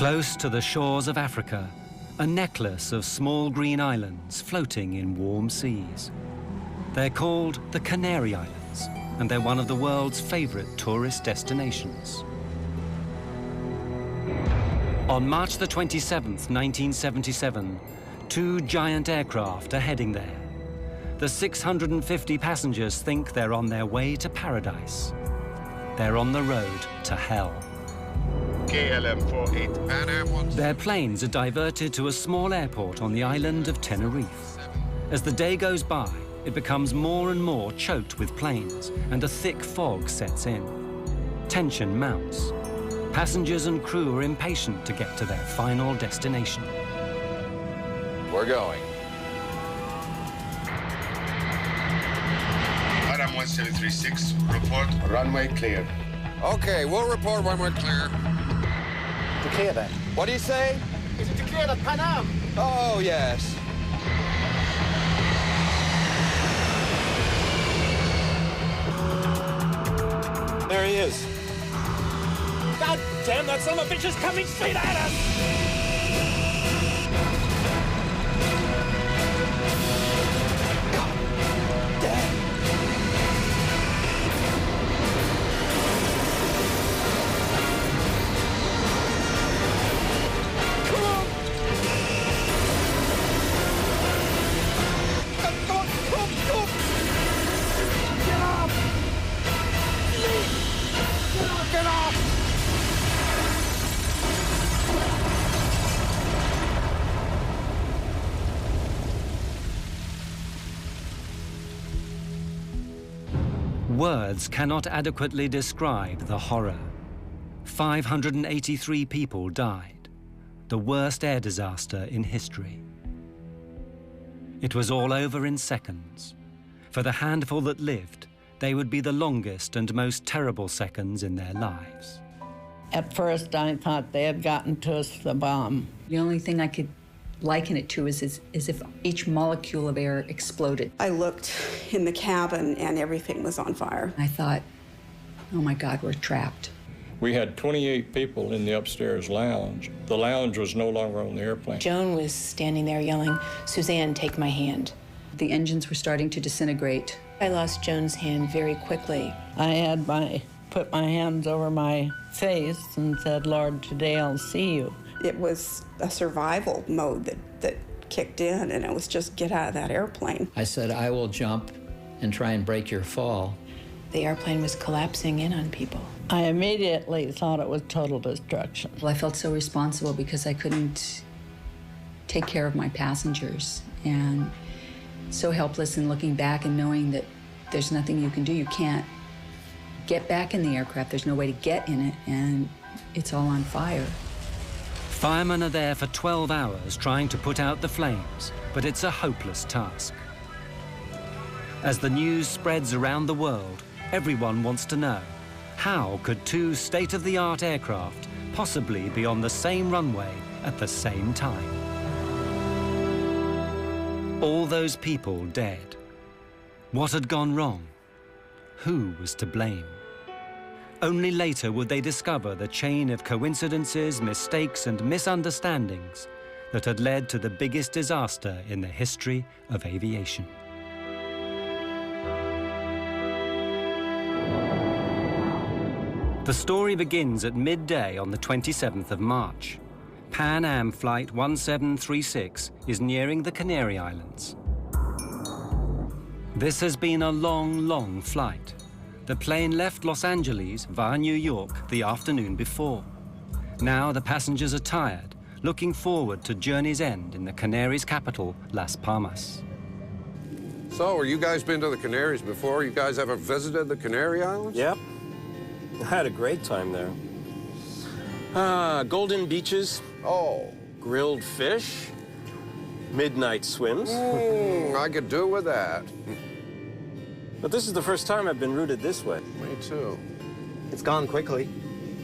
Close to the shores of Africa, a necklace of small green islands floating in warm seas. They're called the Canary Islands, and they're one of the world's favorite tourist destinations. On March the 27th, 1977, two giant aircraft are heading there. The 650 passengers think they're on their way to paradise. They're on the road to hell. KLM-48. Their planes are diverted to a small airport on the island of Tenerife. As the day goes by, it becomes more and more choked with planes, and a thick fog sets in. Tension mounts. Passengers and crew are impatient to get to their final destination. We're going. Adam 1736, report runway clear. Okay, we'll report when we're clear. To clear then. What do you say? Is it to clear the Pan Am? Oh, yes. There he is. God damn, that son of a bitch is coming straight at us! Words cannot adequately describe the horror. 583 people died, the worst air disaster in history. It was all over in seconds. For the handful that lived, they would be the longest and most terrible seconds in their lives. At first, I thought they had gotten to us with a bomb. The only thing I could liken it to is if each molecule of air exploded. I looked in the cabin and everything was on fire. I thought, oh my God, we're trapped. We had 28 people in the upstairs lounge. The lounge was no longer on the airplane. Joan was standing there yelling, "Suzanne, take my hand." The engines were starting to disintegrate. I lost Joan's hand very quickly. I had put my hands over my face and said, "Lord, today I'll see you." It was a survival mode that kicked in, and it was just get out of that airplane. I said, I will jump and try and break your fall. The airplane was collapsing in on people. I immediately thought it was total destruction. Well, I felt so responsible because I couldn't take care of my passengers, and so helpless in looking back and knowing that there's nothing you can do. You can't get back in the aircraft. There's no way to get in it, and it's all on fire. Firemen are there for 12 hours trying to put out the flames, but it's a hopeless task. As the news spreads around the world, everyone wants to know, how could two state-of-the-art aircraft possibly be on the same runway at the same time? All those people dead. What had gone wrong? Who was to blame? Only later would they discover the chain of coincidences, mistakes, and misunderstandings that had led to the biggest disaster in the history of aviation. The story begins at midday on the 27th of March. Pan Am Flight 1736 is nearing the Canary Islands. This has been a long, long flight. The plane left Los Angeles via New York the afternoon before. Now the passengers are tired, looking forward to journey's end in the Canaries' capital, Las Palmas. So, you guys been to the Canaries before? You guys ever visited the Canary Islands? Yep. I had a great time there. Golden beaches. Oh. Grilled fish. Midnight swims. I could do with that. But this is the first time I've been routed this way. Me too. It's gone quickly.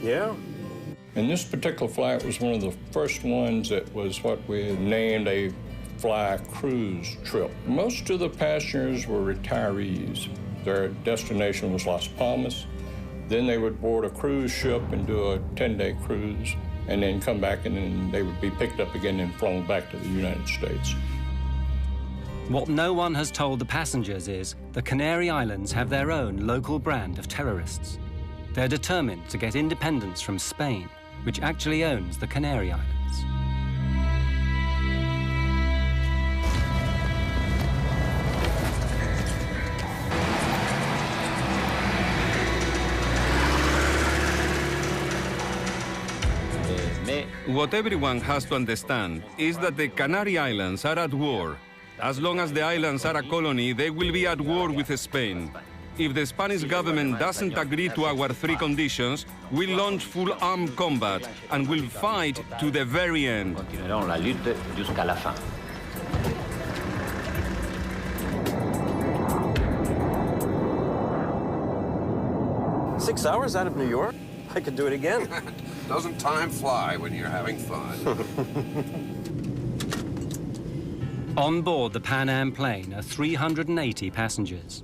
Yeah. And this particular flight was one of the first ones that was what we named a fly cruise trip. Most of the passengers were retirees. Their destination was Las Palmas. Then they would board a cruise ship and do a 10-day cruise. and then come back, and then they would be picked up again and flown back to the United States. What no one has told the passengers is the Canary Islands have their own local brand of terrorists. They're determined to get independence from Spain, which actually owns the Canary Islands. What everyone has to understand is that the Canary Islands are at war. As long as the islands are a colony, they will be at war with Spain. If the Spanish government doesn't agree to our three conditions, we'll launch full armed combat and we'll fight to the very end. Continuerons la lutte jusqu'à la fin. Six hours out of New York? I could do it again. Doesn't time fly when you're having fun? On board the Pan Am plane are 380 passengers,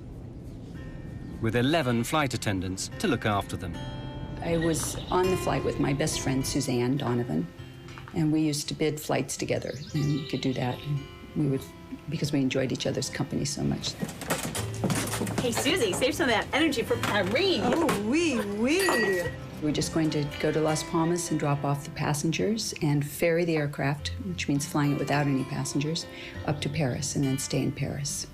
with 11 flight attendants to look after them. I was on the flight with my best friend, Suzanne Donovan, and we used to bid flights together, and we could do that. And we would, because we enjoyed each other's company so much. Hey, Susie, save some of that energy for Paris. Oh, oui, oui. We're just going to go to Las Palmas and drop off the passengers and ferry the aircraft, which means flying it without any passengers, up to Paris and then stay in Paris.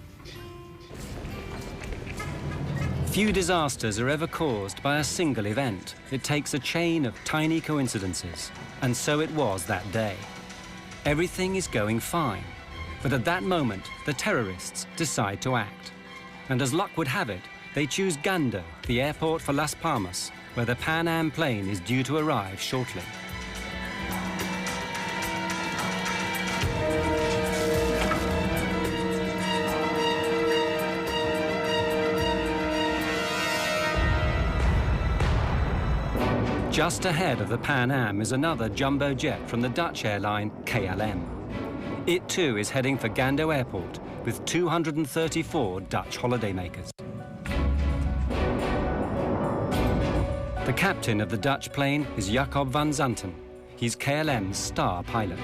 Few disasters are ever caused by a single event. It takes a chain of tiny coincidences, and so it was that day. Everything is going fine, but at that moment, the terrorists decide to act. And as luck would have it, they choose Gando, the airport for Las Palmas, where the Pan Am plane is due to arrive shortly. Just ahead of the Pan Am is another jumbo jet from the Dutch airline KLM. It too is heading for Gando Airport with 234 Dutch holidaymakers. The captain of the Dutch plane is Jacob van Zanten. He's KLM's star pilot.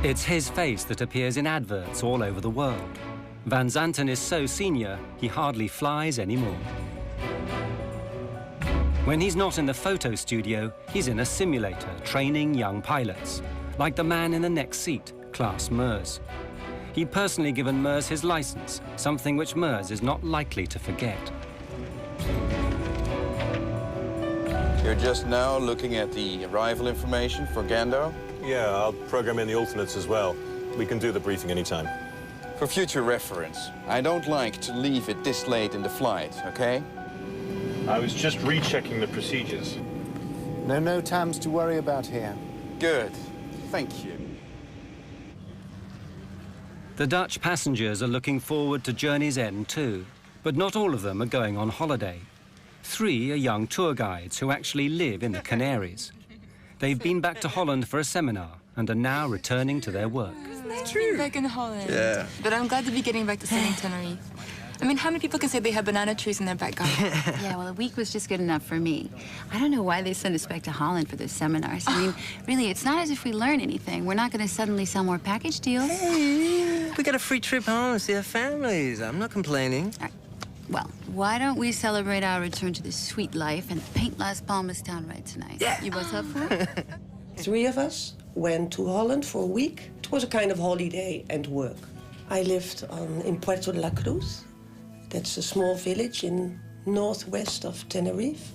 It's his face that appears in adverts all over the world. Van Zanten is so senior, he hardly flies anymore. When he's not in the photo studio, he's in a simulator training young pilots, like the man in the next seat, Klaas Meurs. He'd personally given Meurs his license, something which Meurs is not likely to forget. You're just now looking at the arrival information for Gando? Yeah, I'll program in the alternates as well. We can do the briefing anytime. For future reference, I don't like to leave it this late in the flight, okay? I was just rechecking the procedures. No times to worry about here. Good. Thank you. The Dutch passengers are looking forward to journey's end too, but not all of them are going on holiday. 3 are young tour guides who actually live in the Canaries. They've been back to Holland for a seminar and are now returning to their work. Nice to be back in Holland. Yeah. But I'm glad to be getting back to sunny Tenerife. I mean, how many people can say they have banana trees in their back garden? Yeah, well, a week was just good enough for me. I don't know why they send us back to Holland for those seminars. I mean, really, it's not as if we learn anything. We're not going to suddenly sell more package deals. Hey, we got a free trip home to see our families. I'm not complaining. Well, why don't we celebrate our return to this sweet life and paint Las Palmas town right tonight? Yeah. You both up for it? 3 of us went to Holland for a week. It was a kind of holiday and work. I lived in Puerto de la Cruz. That's a small village in northwest of Tenerife.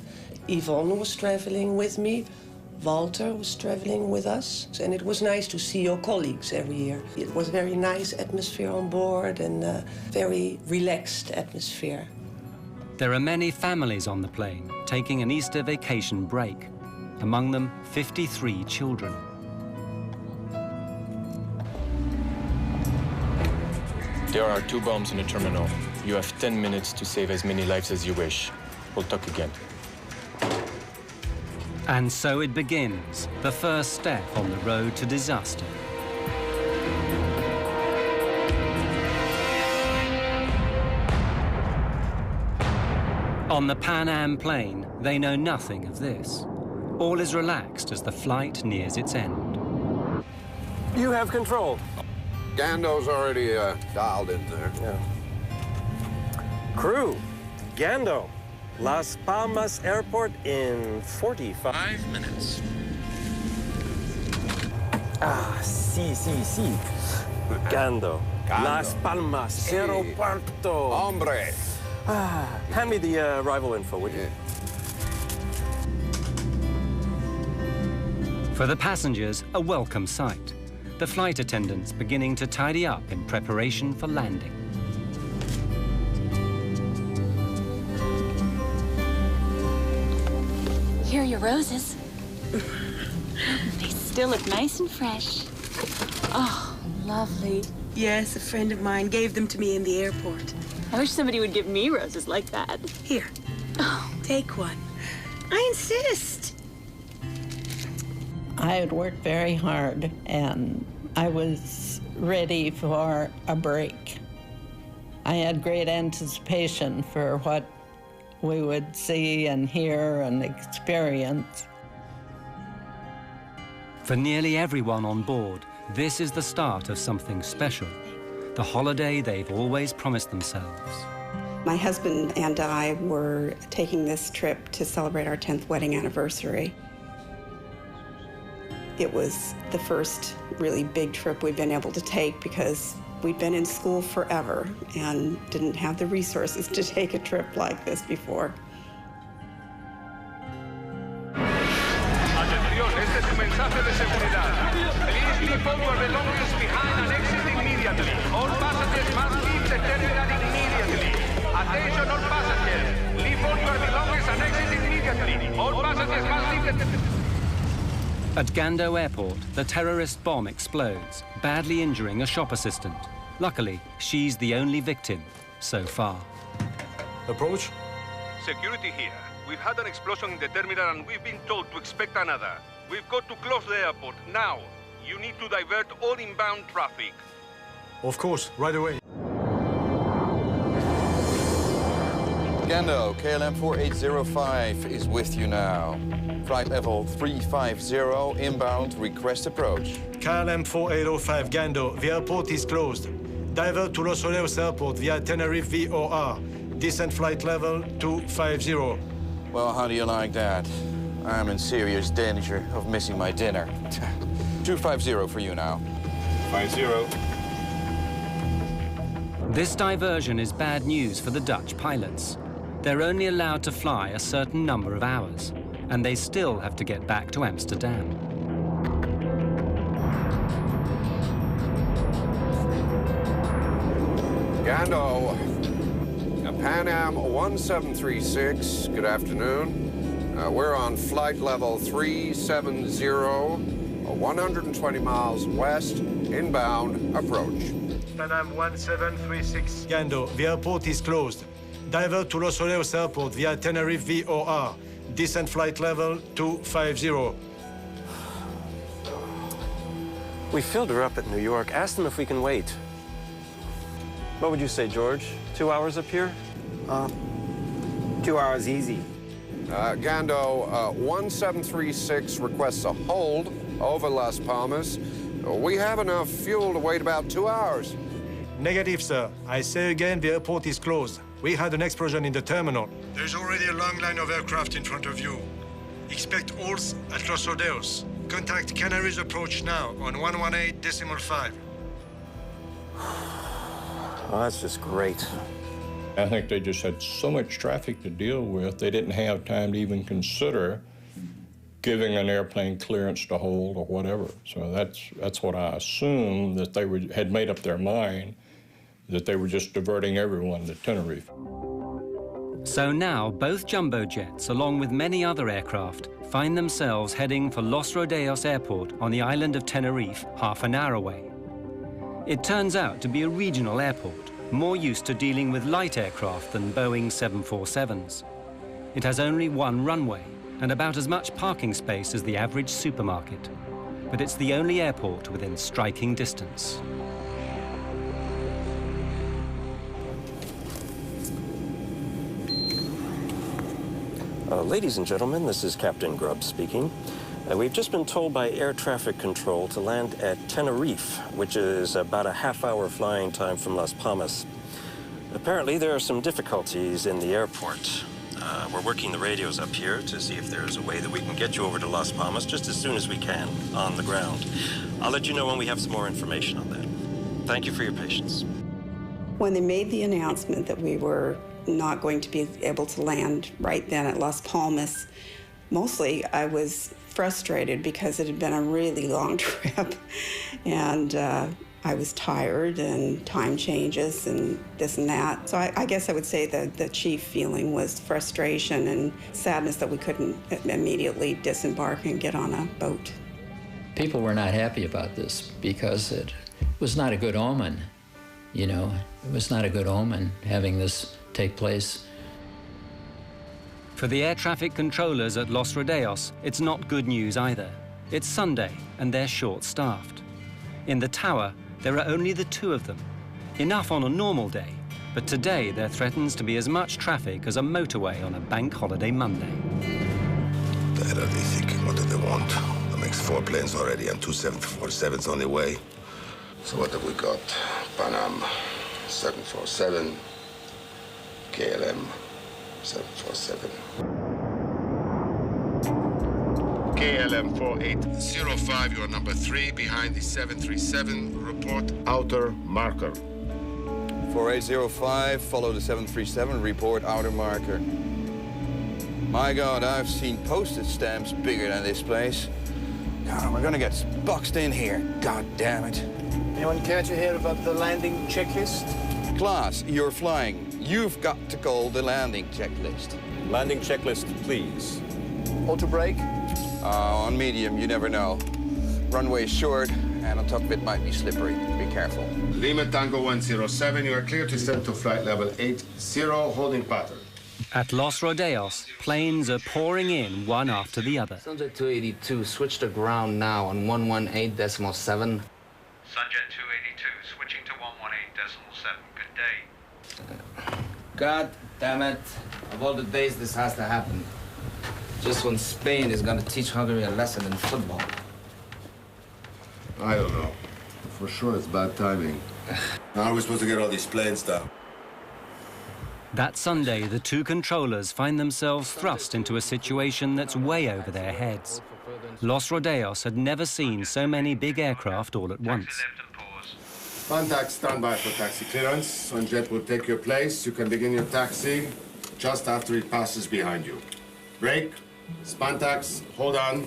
Yvonne was traveling with me. Walter was traveling with us. And it was nice to see your colleagues every year. It was a very nice atmosphere on board and a very relaxed atmosphere. There are many families on the plane taking an Easter vacation break. Among them, 53 children. There are 2 bombs in the terminal. You have 10 minutes to save as many lives as you wish. We'll talk again. And so it begins, the first step on the road to disaster. On the Pan Am plane, they know nothing of this. All is relaxed as the flight nears its end. You have control. Gando's already dialed in there. Yeah. Crew, Gando, Las Palmas Airport in 45 minutes. Ah, sí. Gando, Las Palmas Aeropuerto. Hombre. Ah, hand me the arrival info, would you? For the passengers, a welcome sight. The flight attendants beginning to tidy up in preparation for landing. Here are your roses. They still look nice and fresh. Oh, lovely. Yes, a friend of mine gave them to me in the airport. I wish somebody would give me roses like that. Here, take one. I insist. I had worked very hard, and I was ready for a break. I had great anticipation for what we would see and hear and experience. For nearly everyone on board, this is the start of something special, the holiday they've always promised themselves. My husband and I were taking this trip to celebrate our 10th wedding anniversary. It was the first really big trip we've been able to take because we'd been in school forever and didn't have the resources to take a trip like this before. Atención, este es un mensaje de seguridad. Please leave all your belongings behind and exit immediately. All passengers must leave the terminal immediately. Attention all passengers. Leave all your belongings and exit immediately. All passengers must leave the... At Gando Airport, the terrorist bomb explodes, badly injuring a shop assistant. Luckily, she's the only victim so far. Approach. Security here. We've had an explosion in the terminal and we've been told to expect another. We've got to close the airport now. You need to divert all inbound traffic. Of course, right away. Gando, KLM 4805 is with you now. Flight level 350, inbound, request approach. KLM 4805 Gando, the airport is closed. Divert to Los Olivos Airport via Tenerife VOR. Descent flight level 250. Well, how do you like that? I'm in serious danger of missing my dinner. 250 for you now. 50. This diversion is bad news for the Dutch pilots. They're only allowed to fly a certain number of hours, and they still have to get back to Amsterdam. Gando, Pan Am 1736, good afternoon. We're on flight level 370, 120 miles west, inbound, approach. Pan Am 1736 Gando, the airport is closed. Divert to Los Olivos Airport via Tenerife VOR. Descent flight level 250. We filled her up at New York. Ask them if we can wait. What would you say, George? 2 hours up here? 2 hours easy. Gando, 1736 requests a hold over Las Palmas. We have enough fuel to wait about 2 hours. Negative, sir. I say again, the airport is closed. We had an explosion in the terminal. There's already a long line of aircraft in front of you. Expect holes at Los Olivos. Contact Canaries approach now on 118.5. Oh, that's just great. I think they just had so much traffic to deal with, they didn't have time to even consider giving an airplane clearance to hold or whatever. So that's what I assumed, that they had made up their mind, that they were just diverting everyone to Tenerife. So now both jumbo jets, along with many other aircraft, find themselves heading for Los Rodeos Airport on the island of Tenerife, half an hour away. It turns out to be a regional airport, more used to dealing with light aircraft than Boeing 747s. It has only one runway and about as much parking space as the average supermarket. But it's the only airport within striking distance. Ladies and gentlemen, this is Captain Grubb speaking. We've just been told by air traffic control to land at Tenerife, which is about a half-hour flying time from Las Palmas. Apparently, there are some difficulties in the airport. We're working the radios up here to see if there's a way that we can get you over to Las Palmas just as soon as we can, on the ground. I'll let you know when we have some more information on that. Thank you for your patience. When they made the announcement that we were not going to be able to land right then at Las Palmas, mostly I was frustrated because it had been a really long trip, and I was tired, and time changes and this and that. So I guess I would say that the chief feeling was frustration and sadness that we couldn't immediately disembark and get on a boat. People were not happy about this because it was not a good omen, you know. It was not a good omen having this take place. For the air traffic controllers at Los Rodeos, it's not good news either. It's Sunday, and they're short-staffed. In the tower, there are only the two of them. Enough on a normal day, but today there threatens to be as much traffic as a motorway on a bank holiday Monday. The hell are they thinking? What do they want? That makes 4 planes already and 2 747s on the way. So what have we got? Pan Am 747, KLM 747. KLM 4805, you are number 3 behind the 737. Report outer marker. 4805, follow the 737, report outer marker. My God, I've seen postage stamps bigger than this place. God, we're gonna get boxed in here. God damn it. Anyone care to hear about the landing checklist? Klaas, you're flying. You've got to call the landing checklist. Landing checklist, please. Auto brake? On medium, you never know. Runway short, and on top of it might be slippery. Be careful. Lima Tango 107, you are clear to descend to flight level 80, holding pattern. At Los Rodeos, planes are pouring in one after the other. Sunjet 282, switch to ground now on 118.7. Sunjet 282, switching to 118.7. Good day. God damn it. Of all the days this has to happen. Just when Spain is going to teach Hungary a lesson in football. I don't know. For sure it's bad timing. How are we supposed to get all these planes down? That Sunday, the two controllers find themselves thrust into a situation that's way over their heads. Los Rodeos had never seen so many big aircraft all at once. Contact standby for taxi clearance. Sunjet will take your place. You can begin your taxi just after it passes behind you. Brake, Spantax, hold on.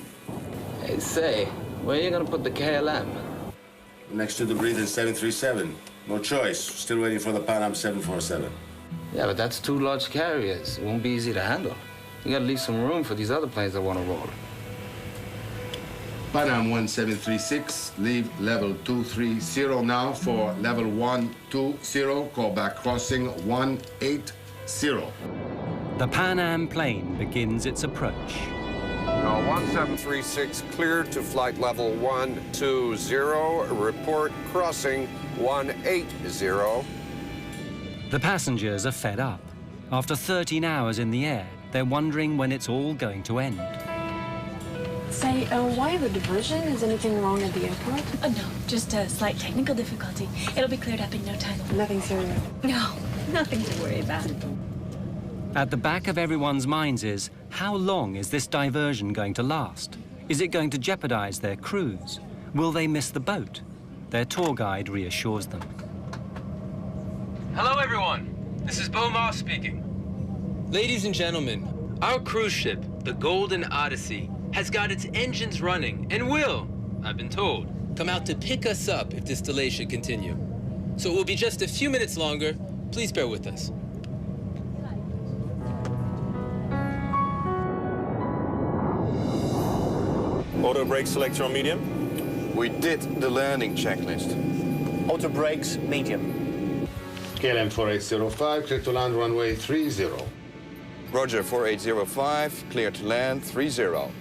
Hey, say, where are you going to put the KLM? Next to the breathing 737. No choice. Still waiting for the Pan Am 747. Yeah, but that's 2 large carriers. It won't be easy to handle. You got to leave some room for these other planes that want to roll. Pan Am 1736, leave level 230 now for level 120, call back crossing 180. The Pan Am plane begins its approach. 1736 cleared to flight level 120, report crossing 180. The passengers are fed up. After 13 hours in the air, they're wondering when it's all going to end. Say, why the diversion? Is anything wrong at the airport? No, just a slight technical difficulty. It'll be cleared up in no time. Nothing serious? No, nothing to worry about. At the back of everyone's minds is, how long is this diversion going to last? Is it going to jeopardize their cruise? Will they miss the boat? Their tour guide reassures them. Hello, everyone. This is Beau Moss speaking. Ladies and gentlemen, our cruise ship, the Golden Odyssey, has got its engines running and will, I've been told, come out to pick us up if this delay should continue. So it will be just a few minutes longer. Please bear with us. Auto brake selector on medium? We did the landing checklist. Auto brakes, medium. KLM 4805, clear to land runway 30. Roger, 4805, clear to land 30.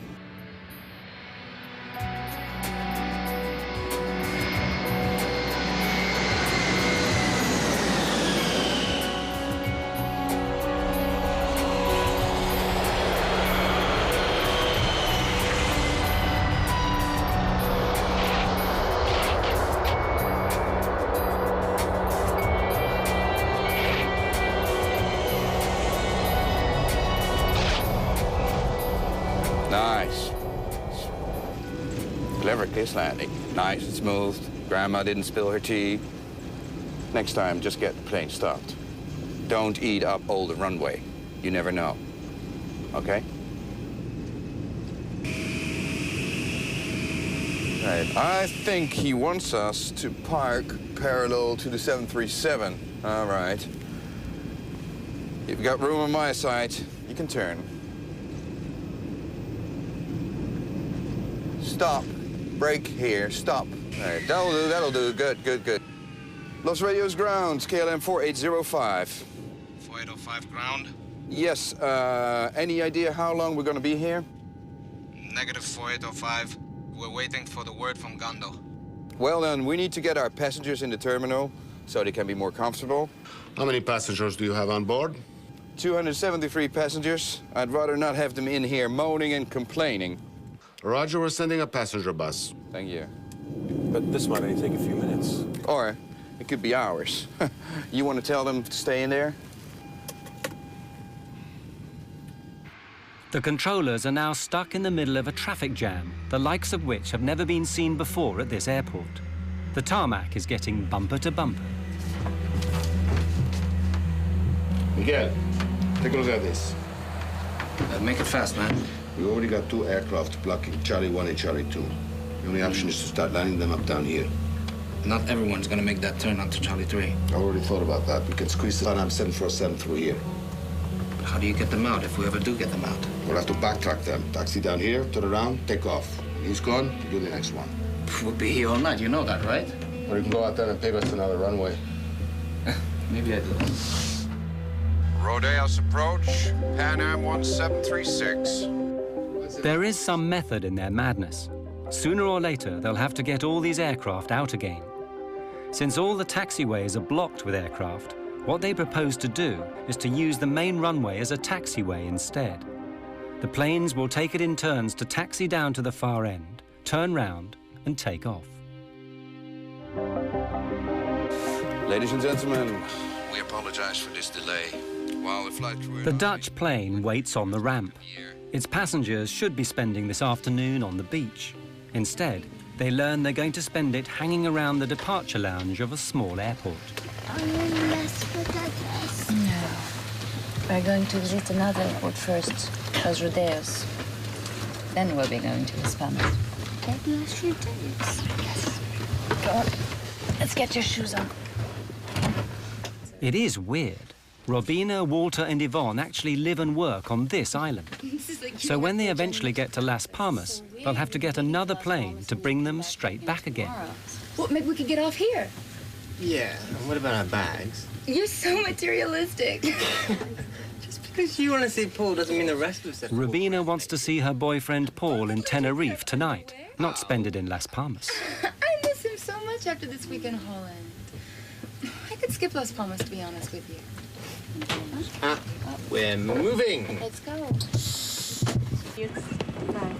Evercliff's Landing. Nice and smooth. Grandma didn't spill her tea. Next time, just get the plane stopped. Don't eat up all the runway. You never know. Okay? Right. I think he wants us to park parallel to the 737. All right. You've got room on my side. You can turn. Stop. Brake here. Stop. All right. That'll do. That'll do. Good, good, good. Los Radios ground. KLM 4805. 4805 ground. Yes. Any idea how long we're going to be here? Negative 4805. We're waiting for the word from Gando. Well, then, we need to get our passengers in the terminal so they can be more comfortable. How many passengers do you have on board? 273 passengers. I'd rather not have them in here moaning and complaining. Roger, we're sending a passenger bus. Thank you. But this might only take a few minutes. Or it could be hours. You want to tell them to stay in there? The controllers are now stuck in the middle of a traffic jam, the likes of which have never been seen before at this airport. The tarmac is getting bumper to bumper. Miguel, take a look at this. Make it fast, man. We already got 2 aircraft blocking Charlie 1 and Charlie 2. The only option is to start lining them up down here. Not everyone's gonna make that turn onto Charlie 3. I already thought about that. We can squeeze the Pan Am 747 through here. How do you get them out if we ever do get them out? We'll have to backtrack them. Taxi down here, turn around, take off. When he's gone, you do the next one. We'll be here all night, you know that, right? Or you can go out there and pave us another runway. Maybe I do. Rodeos approach, Pan Am 1736. There is some method in their madness. Sooner or later, they'll have to get all these aircraft out again. Since all the taxiways are blocked with aircraft, what they propose to do is to use the main runway as a taxiway instead. The planes will take it in turns to taxi down to the far end, turn round, and take off. Ladies and gentlemen, we apologize for this delay. While the flight crew... The Dutch plane waits on the ramp. Its passengers should be spending this afternoon on the beach. Instead, they learn they're going to spend it hanging around the departure lounge of a small airport. No. We're going to visit another airport first, Los Rodeos. Then we'll be going to Las Palmas. Los Rodeos? Yes. Go on. Let's get your shoes on. It is weird. Robina, Walter and Yvonne actually live and work on this island. So when they eventually get to Las Palmas, they'll have to get another plane to bring them straight back again. Well, maybe we could get off here. Yeah, what about our bags? You're so materialistic. Just because you want to see Paul doesn't mean the rest of us have. Robina wants to see her boyfriend Paul in Tenerife tonight, not spend it in Las Palmas. I miss him so much after this week in Holland. I could skip Las Palmas, to be honest with you. We're moving. Let's go. Bye.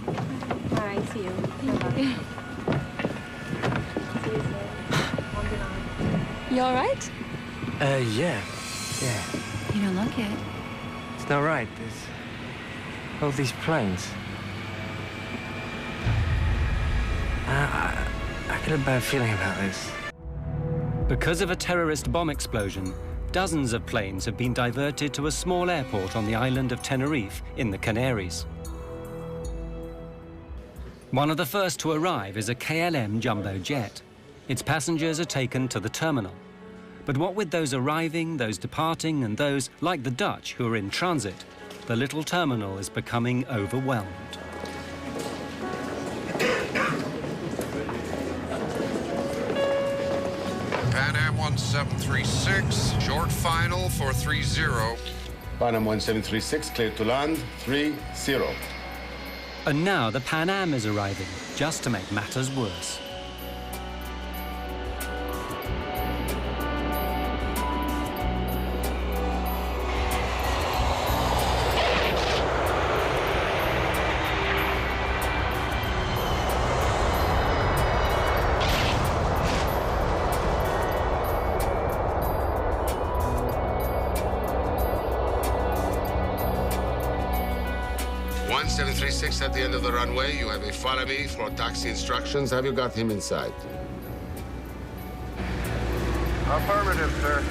Bye. See you. Bye-bye. See you soon. You all right? Yeah. You don't look it. It's not right. There's all these planes. I get a bad feeling about this. Because of a terrorist bomb explosion, dozens of planes have been diverted to a small airport on the island of Tenerife in the Canaries. One of the first to arrive is a KLM jumbo jet. Its passengers are taken to the terminal. But what with those arriving, those departing, and those, like the Dutch, who are in transit, the little terminal is becoming overwhelmed. Pan Am 1736, short final for 30. Pan Am 1736, clear to land, 30. And now the Pan Am is arriving, just to make matters worse. 1736 at the end of the runway. You have a follow me for taxi instructions. Have you got him in sight? Affirmative, sir.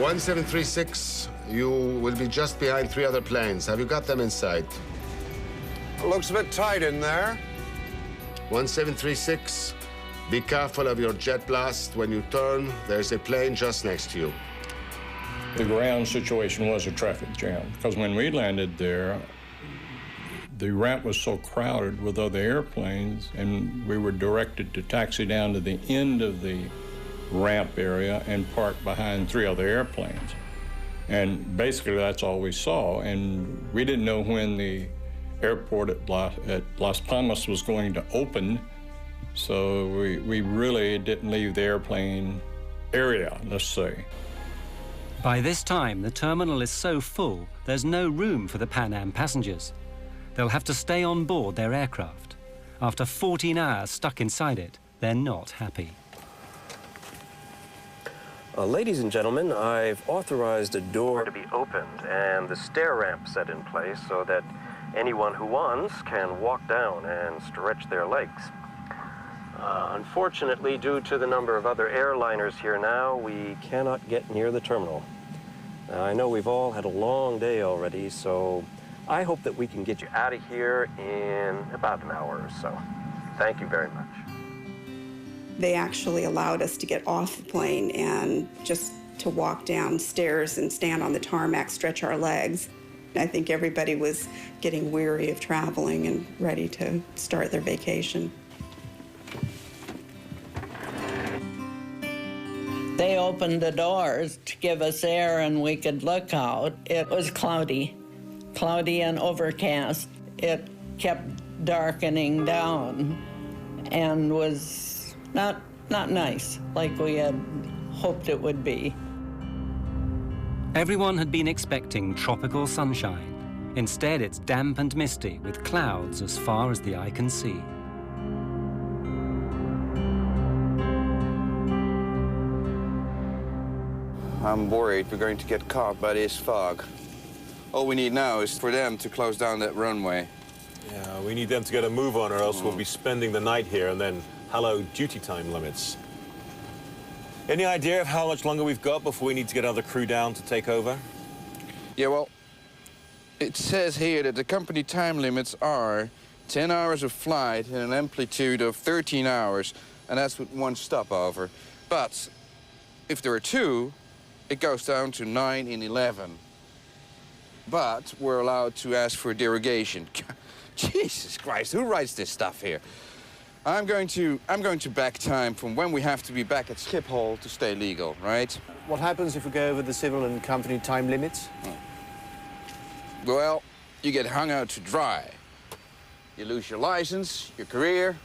1736, you will be just behind 3 other planes. Have you got them in sight? Looks a bit tight in there. 1736, be careful of your jet blast. When you turn, there's a plane just next to you. The ground situation was a traffic jam, because when we landed there, the ramp was so crowded with other airplanes, and we were directed to taxi down to the end of the ramp area and park behind 3 other airplanes. And basically that's all we saw, and we didn't know when the airport at Las Palmas was going to open, so we really didn't leave the airplane area, let's say. By this time, the terminal is so full, there's no room for the Pan Am passengers. They'll have to stay on board their aircraft. After 14 hours stuck inside it, they're not happy. Ladies and gentlemen, I've authorized a door to be opened and the stair ramp set in place so that anyone who wants can walk down and stretch their legs. Unfortunately, due to the number of other airliners here now, we cannot get near the terminal. I know we've all had a long day already, so I hope that we can get you out of here in about an hour or so. Thank you very much. They actually allowed us to get off the plane and just to walk downstairs and stand on the tarmac, stretch our legs. I think everybody was getting weary of traveling and ready to start their vacation. They opened the doors to give us air and we could look out. It was cloudy and overcast. It kept darkening down and was not nice like we had hoped it would be. Everyone had been expecting tropical sunshine. Instead, it's damp and misty with clouds as far as the eye can see. I'm worried we're going to get caught by this fog. All we need now is for them to close down that runway. Yeah, we need them to get a move on, or else we'll be spending the night here, and then hello duty time limits. Any idea of how much longer we've got before we need to get another crew down to take over? Yeah, well, it says here that the company time limits are 10 hours of flight and an amplitude of 13 hours, and that's with 1 stopover. But if there are 2, it goes down to 9 and 11. But we're allowed to ask for derogation. Jesus Christ, who writes this stuff here? I'm going to back time from when we have to be back at Schiphol to stay legal, right? What happens if we go over the civil and company time limits? Well, you get hung out to dry. You lose your license, your career,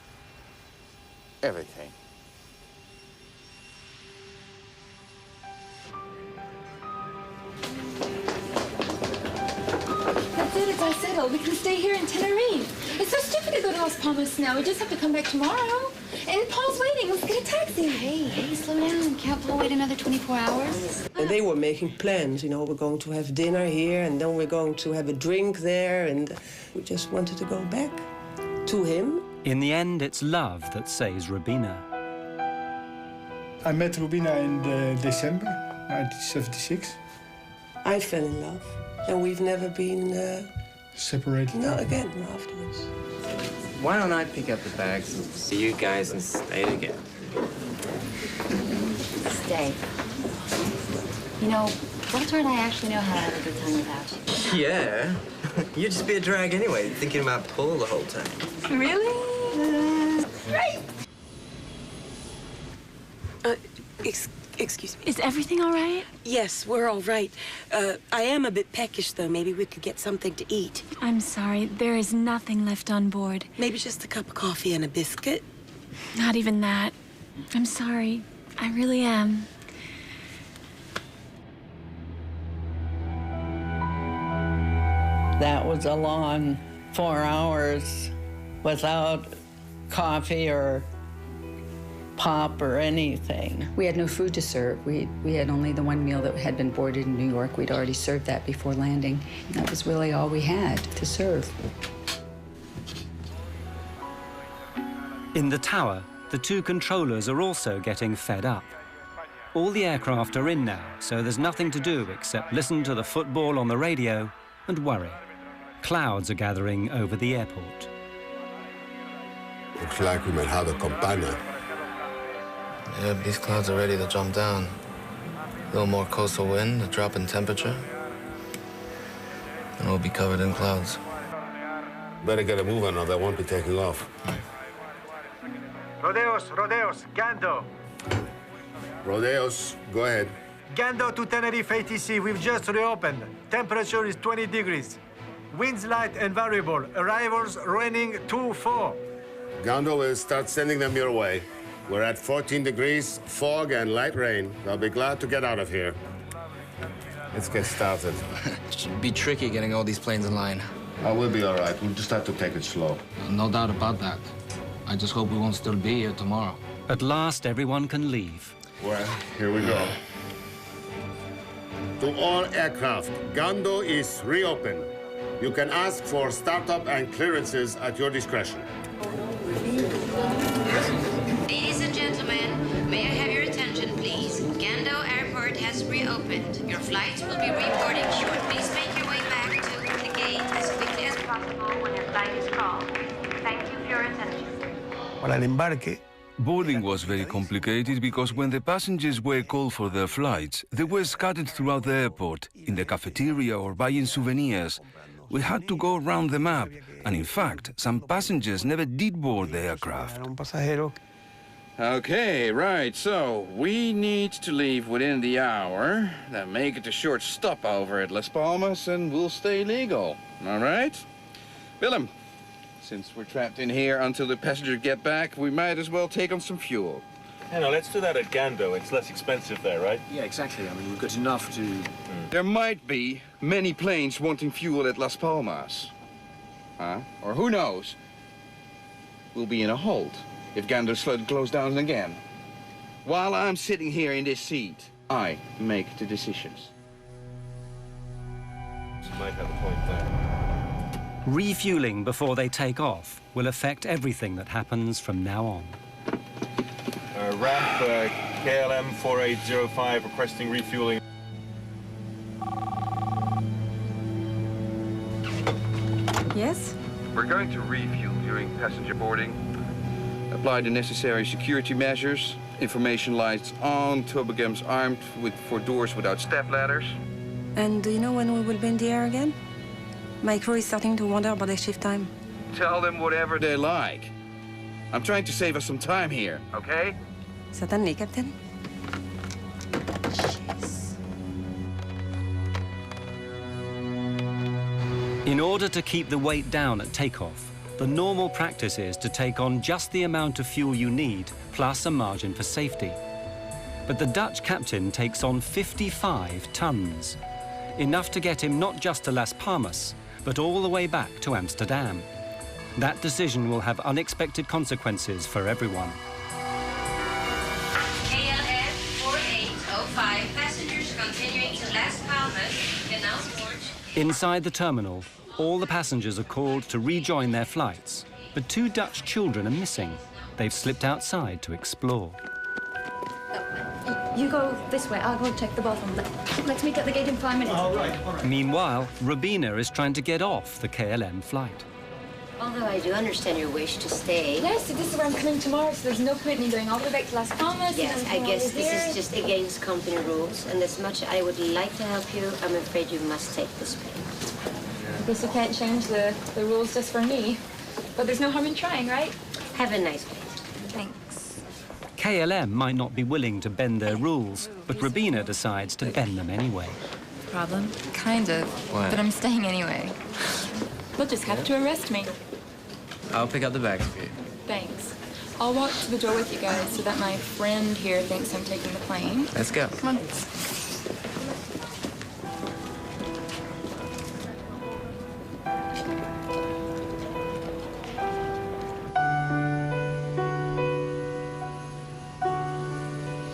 everything. That's it, it's all settled. We can stay here in Tenerife. It's so stupid to go to Las Palmas now. We just have to come back tomorrow. And Paul's waiting. Let's get a taxi. Hey, slow down. Can't Paul wait another 24 hours? And they were making plans, you know, we're going to have dinner here, and then we're going to have a drink there, and we just wanted to go back to him. In the end, it's love that saves Rubina. I met Rubina in December 1976. I fell in love, and we've never been separated. No, again, afterwards. Why don't I pick up the bags and see you guys and stay together? Stay. You know, Walter and I actually know how to have a good time without you. Yeah. You'd just be a drag anyway, thinking about Paul the whole time. Really? Great. Excuse me. Is everything all right? Yes, we're all right. I am a bit peckish, though. Maybe we could get something to eat. I'm sorry. There is nothing left on board. Maybe just a cup of coffee and a biscuit. Not even that. I'm sorry. I really am. That was a long 4 hours without coffee or pop or anything. We had no food to serve. We had only the one meal that had been boarded in New York. We'd already served that before landing. And that was really all we had to serve. In the tower, the two controllers are also getting fed up. All the aircraft are in now, so there's nothing to do except listen to the football on the radio and worry. Clouds are gathering over the airport. Looks like we might have a campana. Yeah, these clouds are ready to jump down. A little more coastal wind, a drop in temperature, and we'll be covered in clouds. Better get a move on or they won't be taking off. Rodeos, Gando. Rodeos, go ahead. Gando to Tenerife ATC, we've just reopened. Temperature is 20 degrees. Winds light and variable. Arrivals raining 2-4. Gando will start sending them your way. We're at 14 degrees, fog and light rain. They'll be glad to get out of here. Let's get started. It should be tricky getting all these planes in line. Oh, we'll be all right. We'll just have to take it slow. No doubt about that. I just hope we won't still be here tomorrow. At last, everyone can leave. Well, here we go. To all aircraft, Gando is reopened. You can ask for startup and clearances at your discretion. Ladies and gentlemen, may I have your attention, please? Gando Airport has reopened. Your flights will be reporting short. Please make your way back to the gate as quickly as possible when your flight is called. Thank you for your attention. Para el embarque, boarding was very complicated because when the passengers were called for their flights, they were scattered throughout the airport, in the cafeteria or buying souvenirs. We had to go around the map, and in fact, some passengers never did board the aircraft. Okay, right, so we need to leave within the hour, then make it a short stopover at Las Palmas, and we'll stay legal. All right? Willem, since we're trapped in here until the passengers get back, we might as well take on some fuel. Yeah, no, let's do that at Gando. It's less expensive there, right? Yeah, exactly. I mean, we've got enough to... There might be many planes wanting fuel at Las Palmas. Huh? Or who knows? We'll be in a hold if Gando's flood closed down again. While I'm sitting here in this seat, I make the decisions. You might have a point there. Refueling before they take off will affect everything that happens from now on. Ramp KLM 4805 requesting refueling. Yes? We're going to refuel during passenger boarding. Apply the necessary security measures. Information lights on, toboggans armed for doors without step ladders. And do you know when we will be in the air again? My crew is starting to wonder about their shift time. Tell them whatever they like. I'm trying to save us some time here, okay? Certainly, Captain. In order to keep the weight down at takeoff, the normal practice is to take on just the amount of fuel you need, plus a margin for safety. But the Dutch captain takes on 55 tons, enough to get him not just to Las Palmas, but all the way back to Amsterdam. That decision will have unexpected consequences for everyone. KLM 4805, passengers continuing to Las Palmas, Canalsport. Inside the terminal, all the passengers are called to rejoin their flights, but 2 Dutch children are missing. They've slipped outside to explore. You go this way, I'll go check the bottom. Let's meet at the gate in 5 minutes. All right. Meanwhile, Rubina is trying to get off the KLM flight. Although I do understand your wish to stay. Yes, this is where I'm coming tomorrow, so there's no point in me going all the way back to Las Palmas. Yes, I guess this is just against company rules, and as much as I would like to help you, I'm afraid you must take this payment. I guess you can't change the rules just for me. But there's no harm in trying, right? Have a nice day. Thanks. KLM might not be willing to bend their rules, but Rubina decides to bend them anyway. Problem? Kind of. What? But I'm staying anyway. You'll just have to arrest me. I'll pick up the bags for you. Thanks. I'll walk to the door with you guys so that my friend here thinks I'm taking the plane. Let's go. Come on.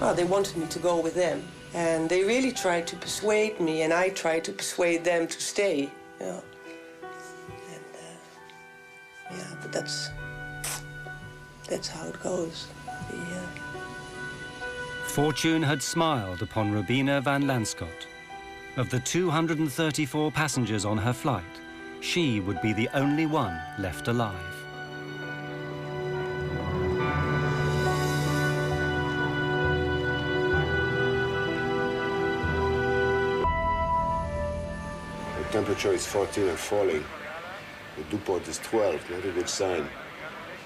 well, they wanted me to go with them. And they really tried to persuade me, and I tried to persuade them to stay, you know. And, yeah, but that's how it goes. Fortune had smiled upon Robina van Lanschot. Of the 234 passengers on her flight, she would be the only one left alive. The temperature is 14 and falling. The dew point is 12, not a good sign.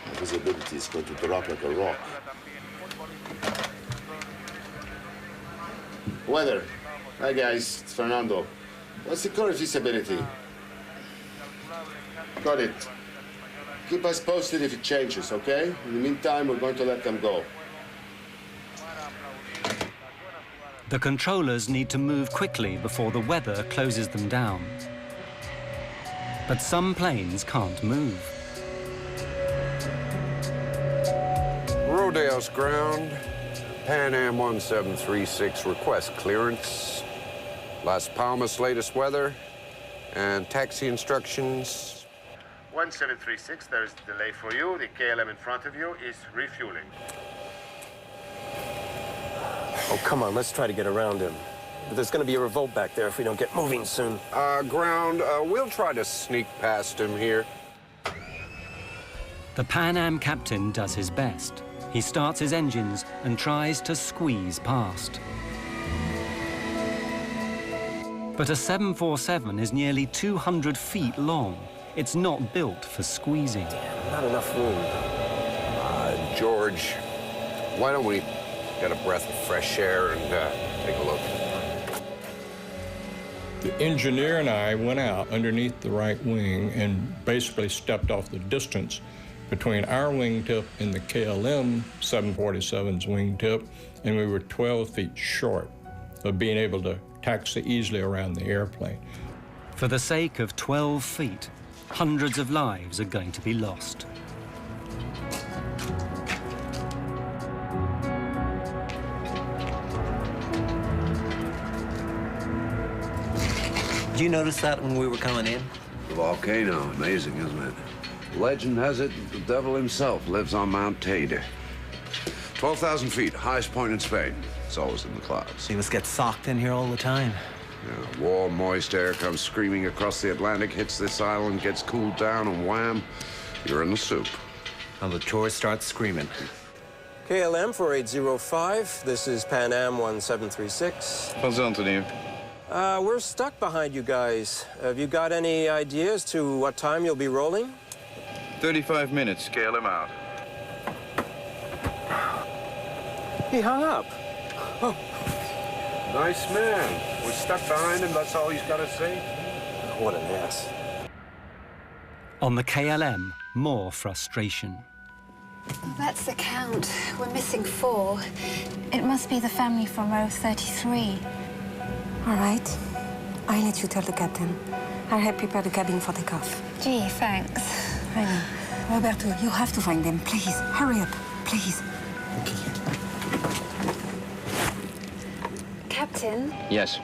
The visibility is going to drop like a rock. Weather. Hi guys, it's Fernando. What's the current visibility? Got it. Keep us posted if it changes, okay? In the meantime, we're going to let them go. The controllers need to move quickly before the weather closes them down. But some planes can't move. Rodeos ground. Pan Am 1736 request clearance. Las Palmas latest weather and taxi instructions. 1736, there's a delay for you. The KLM in front of you is refueling. Oh, come on, let's try to get around him. But there's going to be a revolt back there if we don't get moving soon. Ground, we'll try to sneak past him here. The Pan Am captain does his best. He starts his engines and tries to squeeze past. But a 747 is nearly 200 feet long. It's not built for squeezing. Not enough room. George, why don't we get a breath of fresh air and take a look? The engineer and I went out underneath the right wing and basically stepped off the distance between our wingtip and the KLM 747's wingtip, and we were 12 feet short of being able to taxi easily around the airplane. For the sake of 12 feet, hundreds of lives are going to be lost. Did you notice that when we were coming in? The volcano, amazing, isn't it? Legend has it the devil himself lives on Mount Mayday. 12,000 feet, highest point in Spain. It's always in the clouds. You must get socked in here all the time. Yeah, warm, moist air comes screaming across the Atlantic, hits this island, gets cooled down, and wham, you're in the soup. And the tourists start screaming. KLM 4805, this is Pan Am 1736. What's on to you? We're stuck behind you guys. Have you got any idea as to what time you'll be rolling? 35 minutes, KLM out. He hung up. Oh. Nice man. We're stuck behind him, that's all he's got to say. What an ass. On the KLM, more frustration. That's the count. We're missing 4. It must be the family from row 33. All right. I'll let you tell the captain. I'll help prepare the cabin for takeoff. Gee, thanks. I know. Roberto, you have to find them. Please, hurry up. Please. Captain, Yes.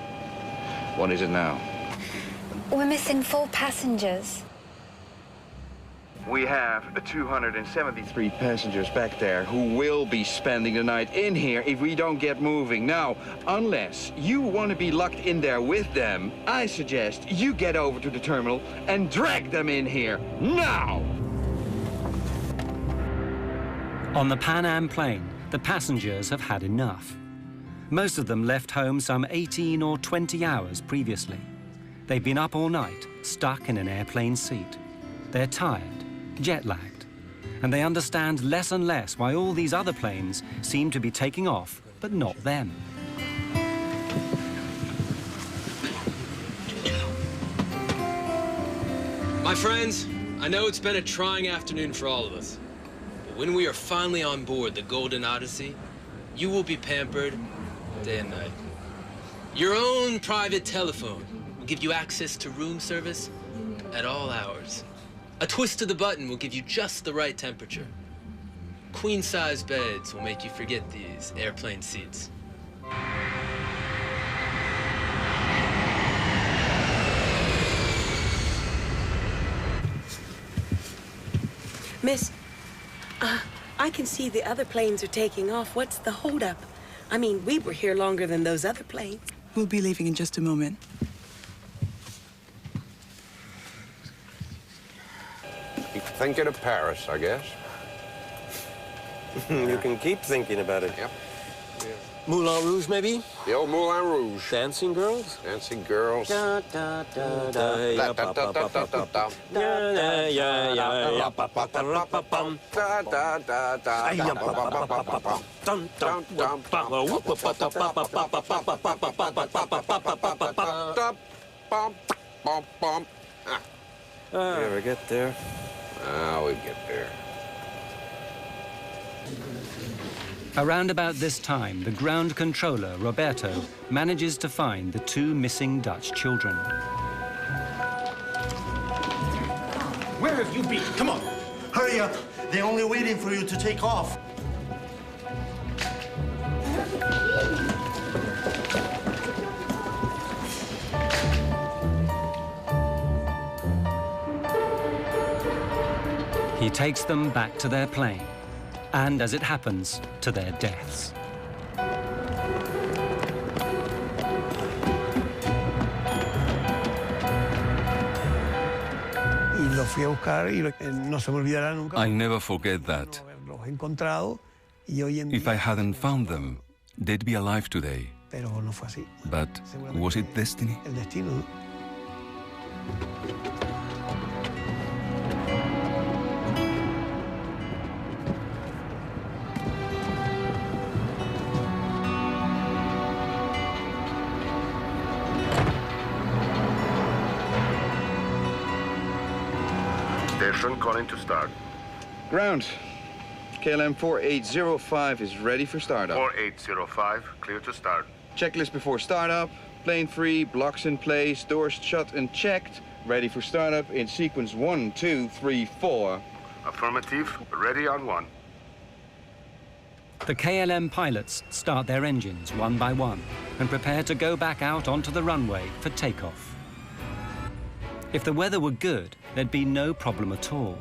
What is it now? we're missing 4 passengers. We have 273 passengers back there who will be spending the night in here if we don't get moving. Now, unless you want to be locked in there with them, I suggest you get over to the terminal and drag them in here, now! On the Pan Am plane, the passengers have had enough. Most of them left home some 18 or 20 hours previously. They've been up all night, stuck in an airplane seat. They're tired, jet-lagged, and they understand less and less why all these other planes seem to be taking off, but not them. My friends, I know it's been a trying afternoon for all of us, but when we are finally on board the Golden Odyssey, you will be pampered day and night. Your own private telephone will give you access to room service at all hours. A twist of the button will give you just the right temperature. Queen-size beds will make you forget these airplane seats. Miss, I can see the other planes are taking off. What's the holdup? I mean, we were here longer than those other planes. We'll be leaving in just a moment. Thinking of Paris, I guess. You can keep thinking about it. Yep. Moulin Rouge, maybe? The old Moulin Rouge. Dancing girls? Dancing girls. Da, da, da, da, ya, pa, pa, pa, pa, pa, pa. Ya, ya, ya, ya, pa, pa, pa, ra, pa, pam. Da, da, da, da, Ya, pa, pa, pa, pa, pa, pa. Dum, dum, dum, pa, whoop, pa, pa, pa, pa, pa, pa, pa, pa, pa, pa, pa, pa, pa, pa, pa, pa, pa. You ever get there? We get there. Around about this time, the ground controller, Roberto, manages to find the two missing Dutch children. Where have you been? Come on. Hurry up. They're only waiting for you to take off. He takes them back to their plane, and as it happens, to their deaths. I'll never forget that. If I hadn't found them, they'd be alive today. But was it destiny? Station calling to start. Ground. KLM 4805 is ready for startup. 4805, clear to start. Checklist before startup. Plane free, blocks in place, doors shut and checked. Ready for startup in sequence 1, 2, 3, 4. Affirmative, ready on 1. The KLM pilots start their engines one by one and prepare to go back out onto the runway for takeoff. If the weather were good, there'd be no problem at all.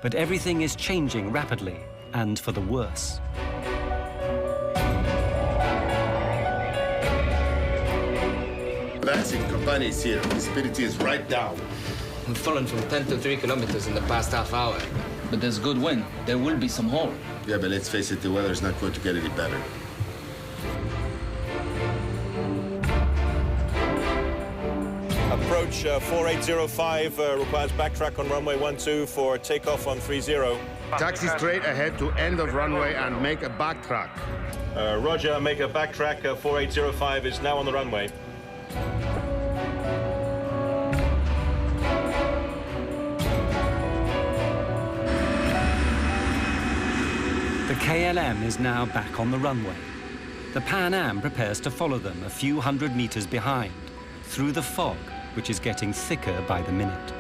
But everything is changing rapidly, and for the worse. Classic company is here. Visibility is right down. We've fallen from 10 to 3 kilometers in the past half hour. But there's good wind. There will be some hole. Yeah, but let's face it, the weather is not going to get any better. Approach 4805 requires backtrack on runway 12 for takeoff on 30. Taxi straight ahead to end of runway and make a backtrack. Roger, make a backtrack. 4805 is now on the runway. The KLM is now back on the runway. The Pan Am prepares to follow them a few hundred meters behind, through the fog, which is getting thicker by the minute.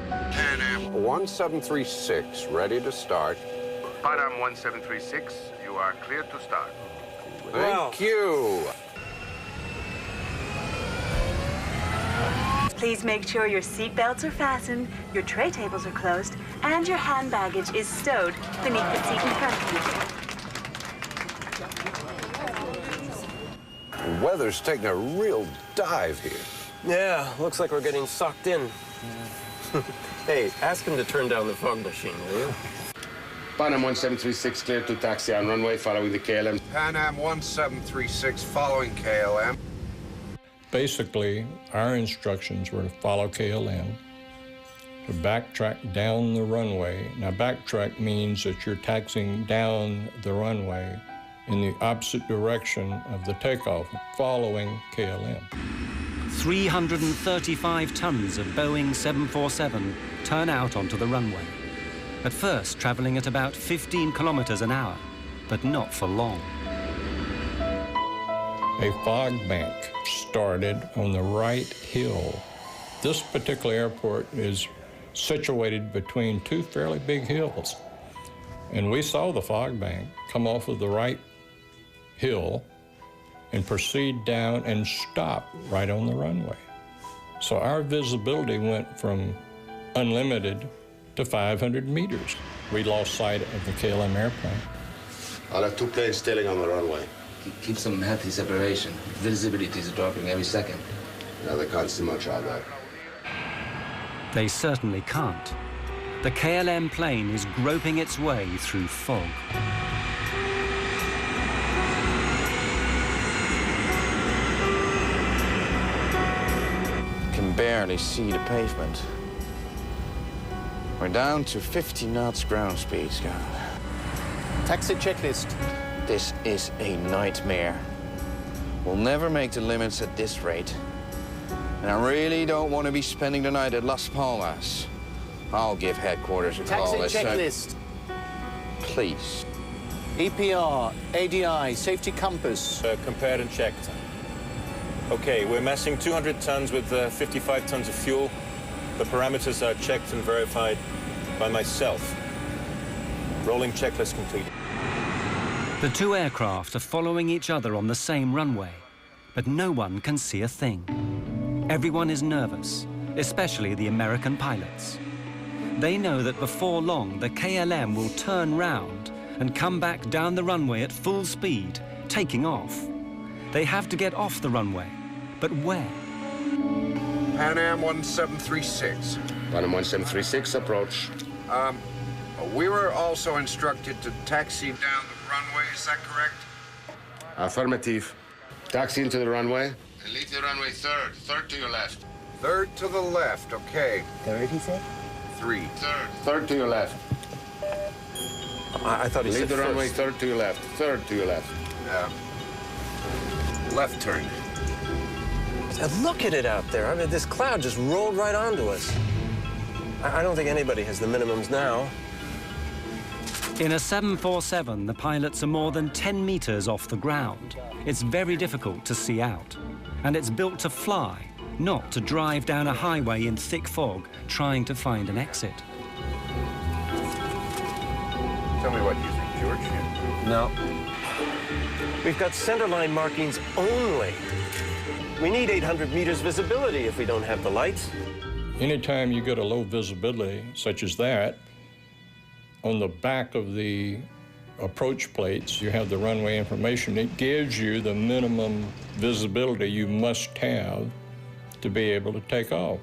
Pan Am 1736, ready to start. Pan Am 1736, you are clear to start. Thank you. Please make sure your seat belts are fastened, your tray tables are closed, and your hand baggage is stowed beneath the seat in front of you. The weather's taking a real dive here. Yeah, looks like we're getting sucked in. Hey, ask him to turn down the fog machine, will you? Pan Am 1736, clear to taxi on runway, following the KLM. Pan Am 1736, following KLM. Basically, our instructions were to follow KLM, to backtrack down the runway. Now, backtrack means that you're taxiing down the runway in the opposite direction of the takeoff, following KLM. 335 tons of Boeing 747 turn out onto the runway. At first, traveling at about 15 kilometers an hour, but not for long. A fog bank started on the right hill. This particular airport is situated between two fairly big hills. And we saw the fog bank come off of the right hill and proceed down and stop right on the runway. So our visibility went from unlimited to 500 meters. We lost sight of the KLM airplane. I'll have 2 planes tailing on the runway. Keep some healthy separation. Visibility is dropping every second. Now they can't see much out there. They certainly can't. The KLM plane is groping its way through fog. Can barely see the pavement. We're down to 50 knots ground speed, Scott. Taxi checklist. This is a nightmare. We'll never make the limits at this rate. And I really don't want to be spending the night at Las Palmas. I'll give headquarters a call. Taxi checklist. Please. EPR, ADI, safety compass. Compared and checked. Okay, we're massing 200 tons with 55 tons of fuel. The parameters are checked and verified by myself. Rolling checklist completed. The 2 aircraft are following each other on the same runway, but no one can see a thing. Everyone is nervous, especially the American pilots. They know that before long, the KLM will turn round and come back down the runway at full speed, taking off. They have to get off the runway, but where? Pan Am 1736. Pan Am 1736, approach. We were also instructed to taxi down the runway, is that correct? Affirmative. Taxi into the runway. And leave the runway third to your left. Third to the left, okay. Third, he said? 3. Third to your left. I thought he said leave the first. runway third to your left. Third to your left. Left turn. Look at it out there. I mean, this cloud just rolled right onto us. I don't think anybody has the minimums now. In a 747, the pilots are more than 10 meters off the ground. It's very difficult to see out. And it's built to fly, not to drive down a highway in thick fog trying to find an exit. Tell me what you think, George. No. We've got centerline markings only. We need 800 meters visibility if we don't have the lights. Anytime you get a low visibility, such as that, on the back of the approach plates, you have the runway information. It gives you the minimum visibility you must have to be able to take off.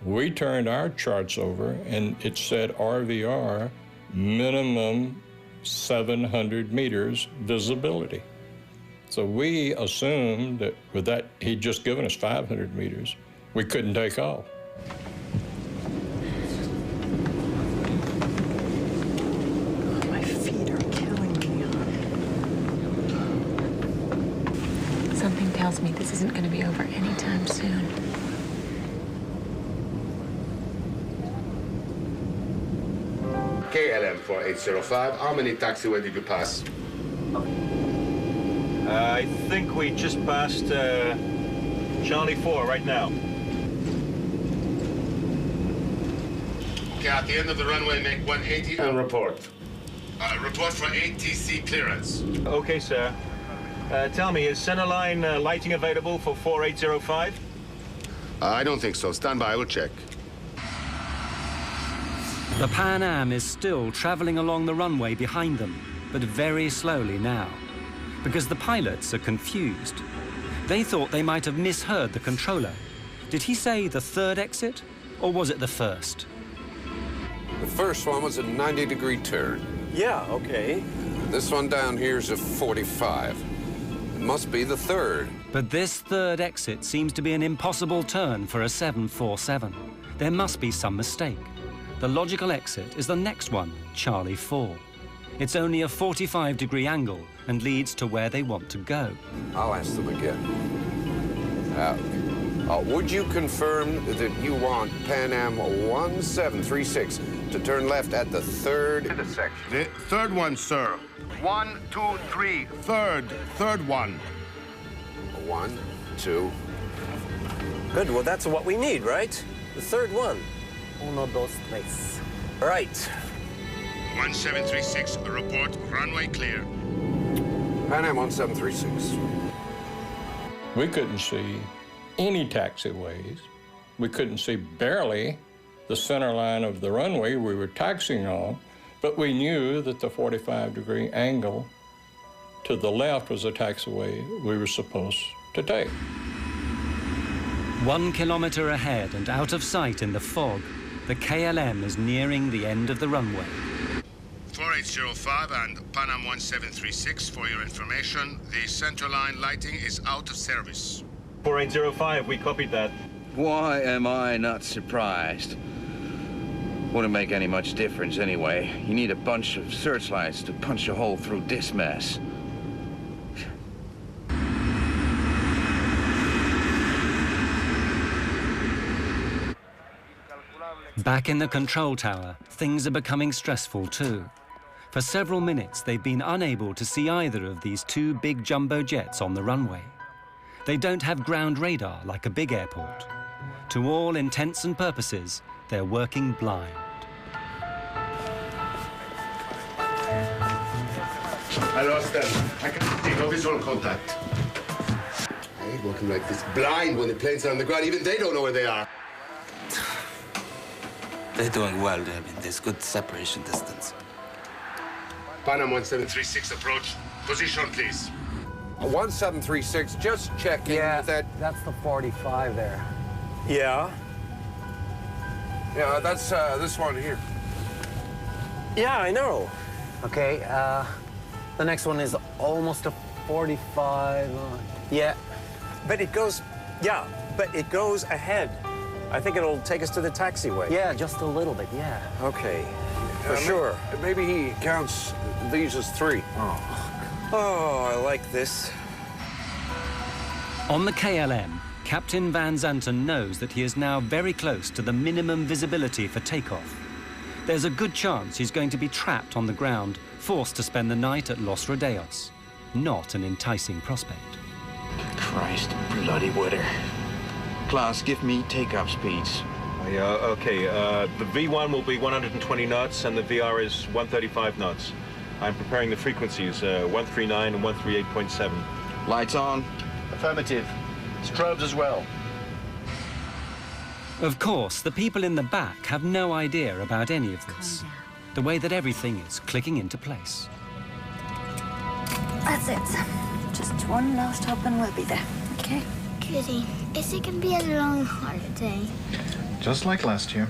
We turned our charts over, and it said RVR, minimum 700 meters visibility. So we assumed that with that, he'd just given us 500 meters. We couldn't take off. My feet are killing me. Something tells me this isn't going to be over anytime soon. KLM 4805, how many taxiway did you pass? I think we just passed Charlie 4 right now. Okay, at the end of the runway, make 180 and report. Report for ATC clearance. Okay, sir. Tell me, is centerline lighting available for 4805? I don't think so. Stand by, I will check. The Pan Am is still traveling along the runway behind them, but very slowly now, because the pilots are confused. They thought they might have misheard the controller. Did he say the third exit, or was it the first? The first one was a 90-degree turn. Yeah, okay. This one down here is a 45. It must be the third. But this third exit seems to be an impossible turn for a 747. There must be some mistake. The logical exit is the next one, Charlie 4. It's only a 45-degree angle and leads to where they want to go. I'll ask them again. Would you confirm that you want Pan Am 1736 to turn left at the third intersection? The third one, sir. 1, 2, 3. Third one. 1, 2. Good, well, that's what we need, right? The third one. Uno, dos, tres. Right. 1736, report runway clear. Pan Am 1736. We couldn't see any taxiways. We couldn't see barely the center line of the runway we were taxiing on, but we knew that the 45-degree angle to the left was a taxiway we were supposed to take. 1 kilometer ahead and out of sight in the fog, the KLM is nearing the end of the runway. 4805 and Pan Am 1736, for your information, the centerline lighting is out of service. 4805, we copied that. Why am I not surprised? Wouldn't make any much difference anyway. You need a bunch of searchlights to punch a hole through this mess. Back in the control tower, things are becoming stressful too. For several minutes, they've been unable to see either of these two big jumbo jets on the runway. They don't have ground radar like a big airport. To all intents and purposes, they're working blind. I lost them. I can't see no visual contact. I hate working like this, blind when the planes are on the ground. Even they don't know where they are. They're doing well, Debbie. There's good separation distance. Pan Am 1736 approach. Position, please. 1736, just checking that... That's the 45 there. Yeah? Yeah, that's this one here. Yeah, I know. Okay, the next one is almost a 45. Yeah. But it goes, yeah, but it goes ahead. I think it'll take us to the taxiway. Yeah, just a little bit, yeah. Okay, for sure. Maybe he counts these as 3. Oh, I like this. On the KLM, Captain Van Zanten knows that he is now very close to the minimum visibility for takeoff. There's a good chance he's going to be trapped on the ground, forced to spend the night at Los Rodeos. Not an enticing prospect. Christ, bloody weather. Klaus, give me takeoff speeds. Yeah, okay. The V1 will be 120 knots and the VR is 135 knots. I'm preparing the frequencies, 139 and 138.7. Lights on? Affirmative. Strobes as well. Of course, the people in the back have no idea about any of this. The way that everything is clicking into place. That's it. Just one last hop and we'll be there, okay? Goody. Is it gonna be a long holiday? Just like last year.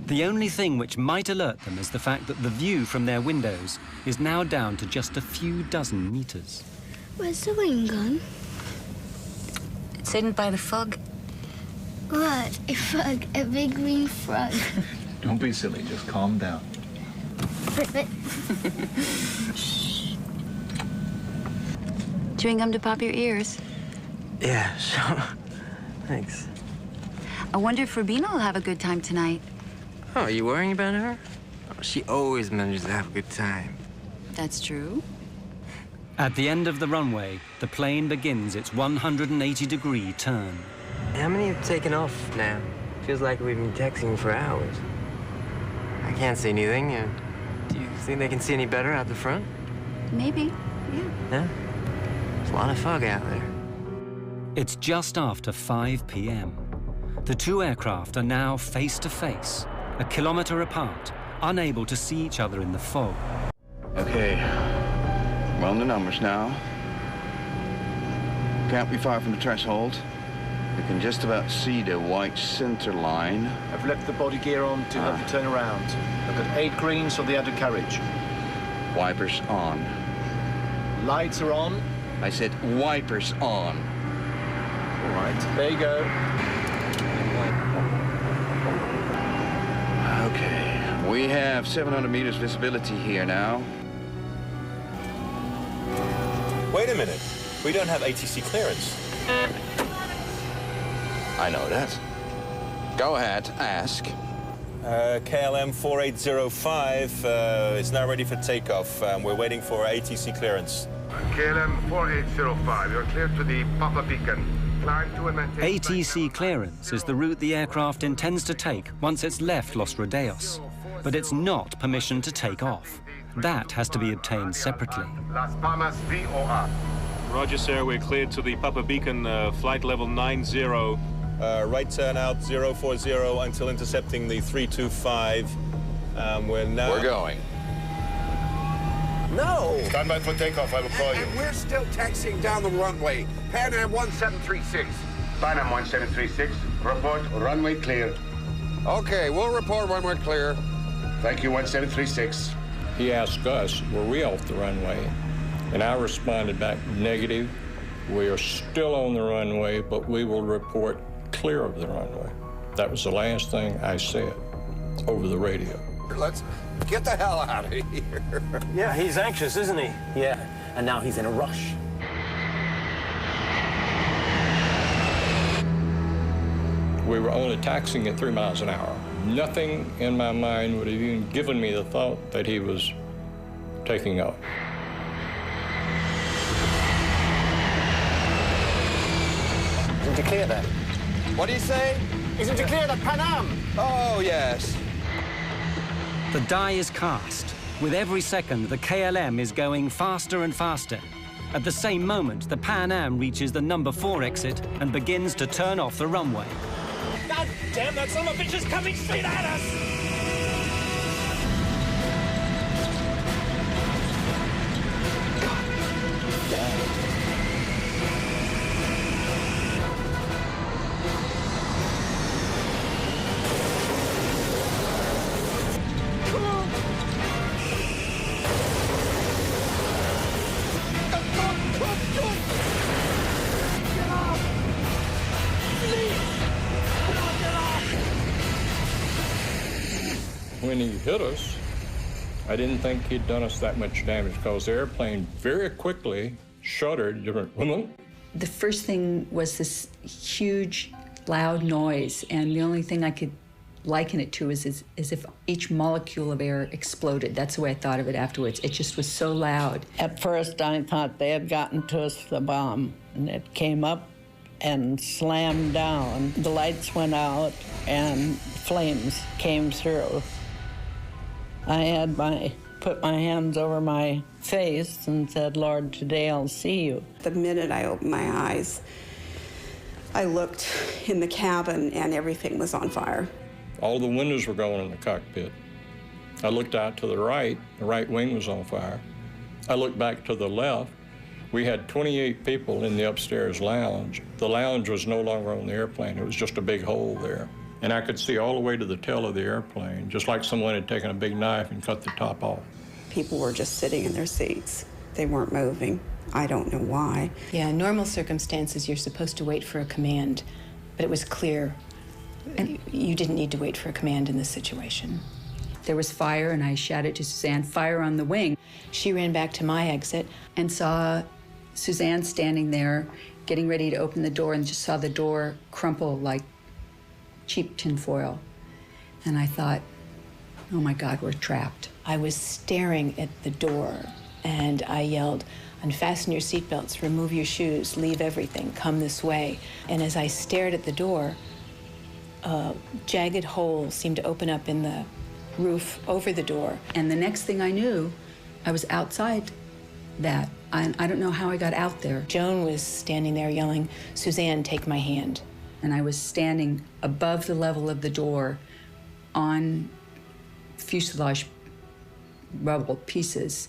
The only thing which might alert them is the fact that the view from their windows is now down to just a few dozen meters. Where's the wing gone? It's hidden by the fog. What? A frog? A big green frog? Don't be silly, just calm down. Chewing gum to pop your ears. Yeah, sure. Thanks. I wonder if Rubina will have a good time tonight. Oh, are you worrying about her? Oh, she always manages to have a good time. That's true. At the end of the runway, the plane begins its 180-degree turn. How many have taken off now? Feels like we've been taxiing for hours. I can't see anything. Do you think they can see any better out the front? Maybe, yeah. Yeah? There's a lot of fog out there. It's just after 5 p.m. The two aircraft are now face to face, a kilometer apart, unable to see each other in the fog. Okay, we're on the numbers now. Can't be far from the threshold. You can just about see the white center line. I've left the body gear on to have you turn around. I've got 8 greens on the undercarriage. Wipers on. Lights are on. I said wipers on. All right, there you go. Okay, we have 700 meters visibility here now. Wait a minute. We don't have ATC clearance. I know that. Go ahead, ask. KLM 4805 is now ready for takeoff. We're waiting for ATC clearance. KLM 4805, you're clear to the Papa Beacon. Climb to and maintain... ATC clearance is the route the aircraft intends to take once it's left Los Rodeos. but it's not permission to take off. That has to be obtained separately. Las Palmas VOR. Roger, sir. We're cleared to the Papa Beacon, flight level 90. Right turn out 040 until intercepting the 325. We're going. No! Stand by for takeoff. I will call you. And we're still taxiing down the runway. Pan Am 1736. Pan Am 1736. Report runway clear. Okay, we'll report when we're clear. Thank you, 1736. He asked us, were we off the runway? And I responded back, negative. We are still on the runway, but we will report clear of the runway. That was the last thing I said over the radio. Let's get the hell out of here. Yeah, he's anxious, isn't he? Yeah, and now he's in a rush. We were only taxiing at 3 miles an hour. Nothing in my mind would have even given me the thought that he was taking off. Isn't it clear then? What do you say? Isn't it clear that Pan Am? Oh, yes. The die is cast. With every second, the KLM is going faster and faster. At the same moment, the Pan Am reaches the number 4 exit and begins to turn off the runway. God damn, that son of a bitch is coming straight at us! When he hit us, I didn't think he'd done us that much damage because the airplane very quickly shuddered. The first thing was this huge, loud noise, and the only thing I could liken it to is if each molecule of air exploded. That's the way I thought of it afterwards. It just was so loud. At first, I thought they had gotten to us with a bomb, and it came up and slammed down. The lights went out, and flames came through. I had put my hands over my face and said, Lord, today I'll see you. The minute I opened my eyes, I looked in the cabin and everything was on fire. All the windows were going in the cockpit. I looked out to the right wing was on fire. I looked back to the left. We had 28 people in the upstairs lounge. The lounge was no longer on the airplane. It was just a big hole there. And I could see all the way to the tail of the airplane, just like someone had taken a big knife and cut the top off. People were just sitting in their seats. They weren't moving. I don't know why. Yeah, in normal circumstances, you're supposed to wait for a command, but it was clear you didn't need to wait for a command in this situation. There was fire, and I shouted to Suzanne, fire on the wing. She ran back to my exit and saw Suzanne standing there, getting ready to open the door, and just saw the door crumple like cheap tinfoil. And I thought, oh my God, we're trapped. I was staring at the door, and I yelled, unfasten your seatbelts, remove your shoes, leave everything, come this way. And as I stared at the door, a jagged hole seemed to open up in the roof over the door. And the next thing I knew, I was outside that. I don't know how I got out there. Joan was standing there yelling, Suzanne, take my hand. And I was standing above the level of the door on fuselage rubble pieces.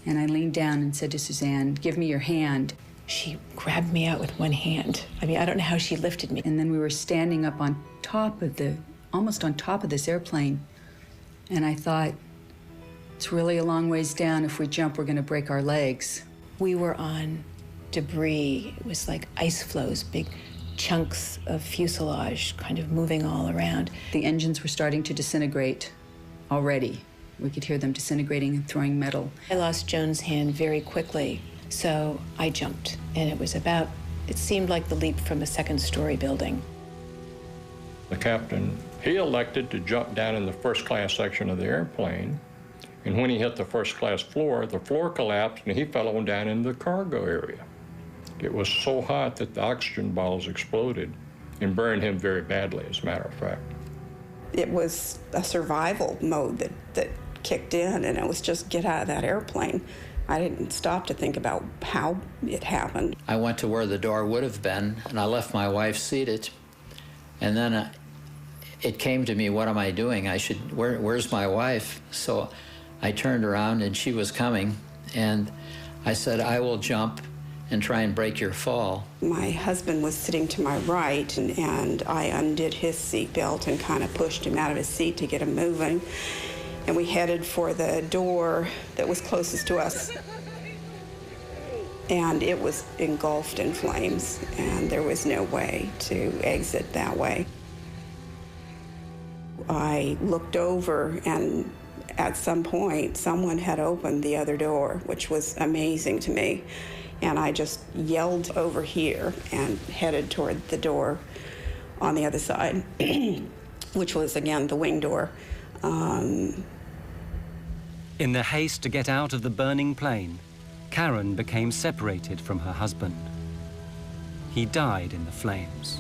And I leaned down and said to Suzanne, give me your hand. She grabbed me out with one hand. I mean, I don't know how she lifted me. And then we were standing up on top of almost on top of this airplane. And I thought, it's really a long ways down. If we jump, we're gonna break our legs. We were on debris. It was like ice flows, big chunks of fuselage kind of moving all around. The engines were starting to disintegrate already. We could hear them disintegrating and throwing metal. I lost Joan's hand very quickly, so I jumped. And it seemed like the leap from a second-story building. The captain, he elected to jump down in the first-class section of the airplane. And when he hit the first-class floor, the floor collapsed and he fell on down in the cargo area. It was so hot that the oxygen bottles exploded and burned him very badly, as a matter of fact. It was a survival mode that kicked in, and it was just get out of that airplane. I didn't stop to think about how it happened. I went to where the door would have been, and I left my wife seated. And then it came to me, what am I doing? Where's my wife? So I turned around, and she was coming, and I said, I will jump and try and break your fall. My husband was sitting to my right, and I undid his seatbelt and kind of pushed him out of his seat to get him moving. And we headed for the door that was closest to us. And it was engulfed in flames, and there was no way to exit that way. I looked over, and at some point, someone had opened the other door, which was amazing to me. And I just yelled over here and headed toward the door on the other side, which was, again, the wing door. In the haste to get out of the burning plane, Karen became separated from her husband. He died in the flames.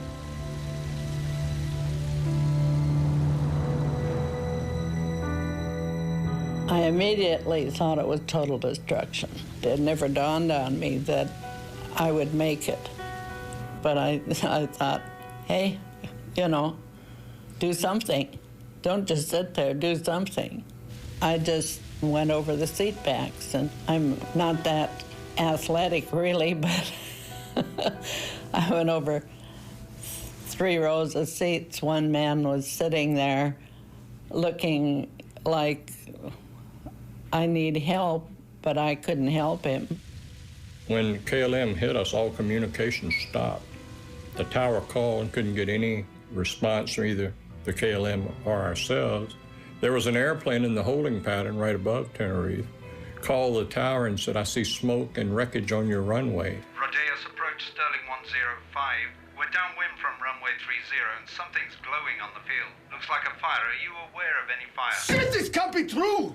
I immediately thought it was total destruction. It never dawned on me that I would make it. But I thought, hey, you know, do something. Don't just sit there, do something. I just went over the seat backs, and I'm not that athletic really, but I went over 3 rows of seats. One man was sitting there looking like I need help, but I couldn't help him. When KLM hit us, all communication stopped. The tower called and couldn't get any response from either the KLM or ourselves. There was an airplane in the holding pattern right above Tenerife. Called the tower and said, I see smoke and wreckage on your runway. Rodeos approach Sterling 105. We're downwind from runway 30 and something's glowing on the field. Looks like a fire. Are you aware of any fire? Shit, this can't be true!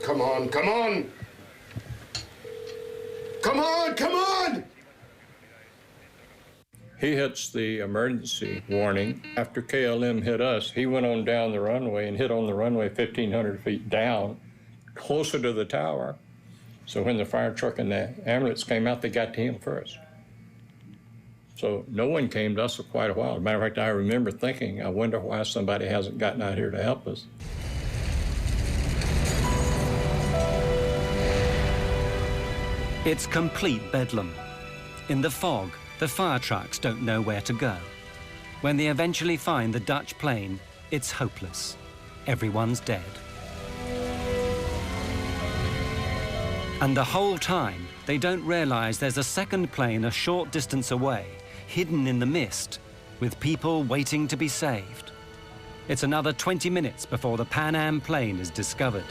Come on, come on! Come on, come on! He hits the emergency warning. After KLM hit us, he went on down the runway and hit on the runway 1,500 feet down, closer to the tower. So when the fire truck and the ambulance came out, they got to him first. So no one came to us for quite a while. As a matter of fact, I remember thinking, I wonder why somebody hasn't gotten out here to help us. It's complete bedlam. In the fog, the fire trucks don't know where to go. When they eventually find the Dutch plane, it's hopeless. Everyone's dead. And the whole time, they don't realize there's a second plane a short distance away, hidden in the mist, with people waiting to be saved. It's another 20 minutes before the Pan Am plane is discovered.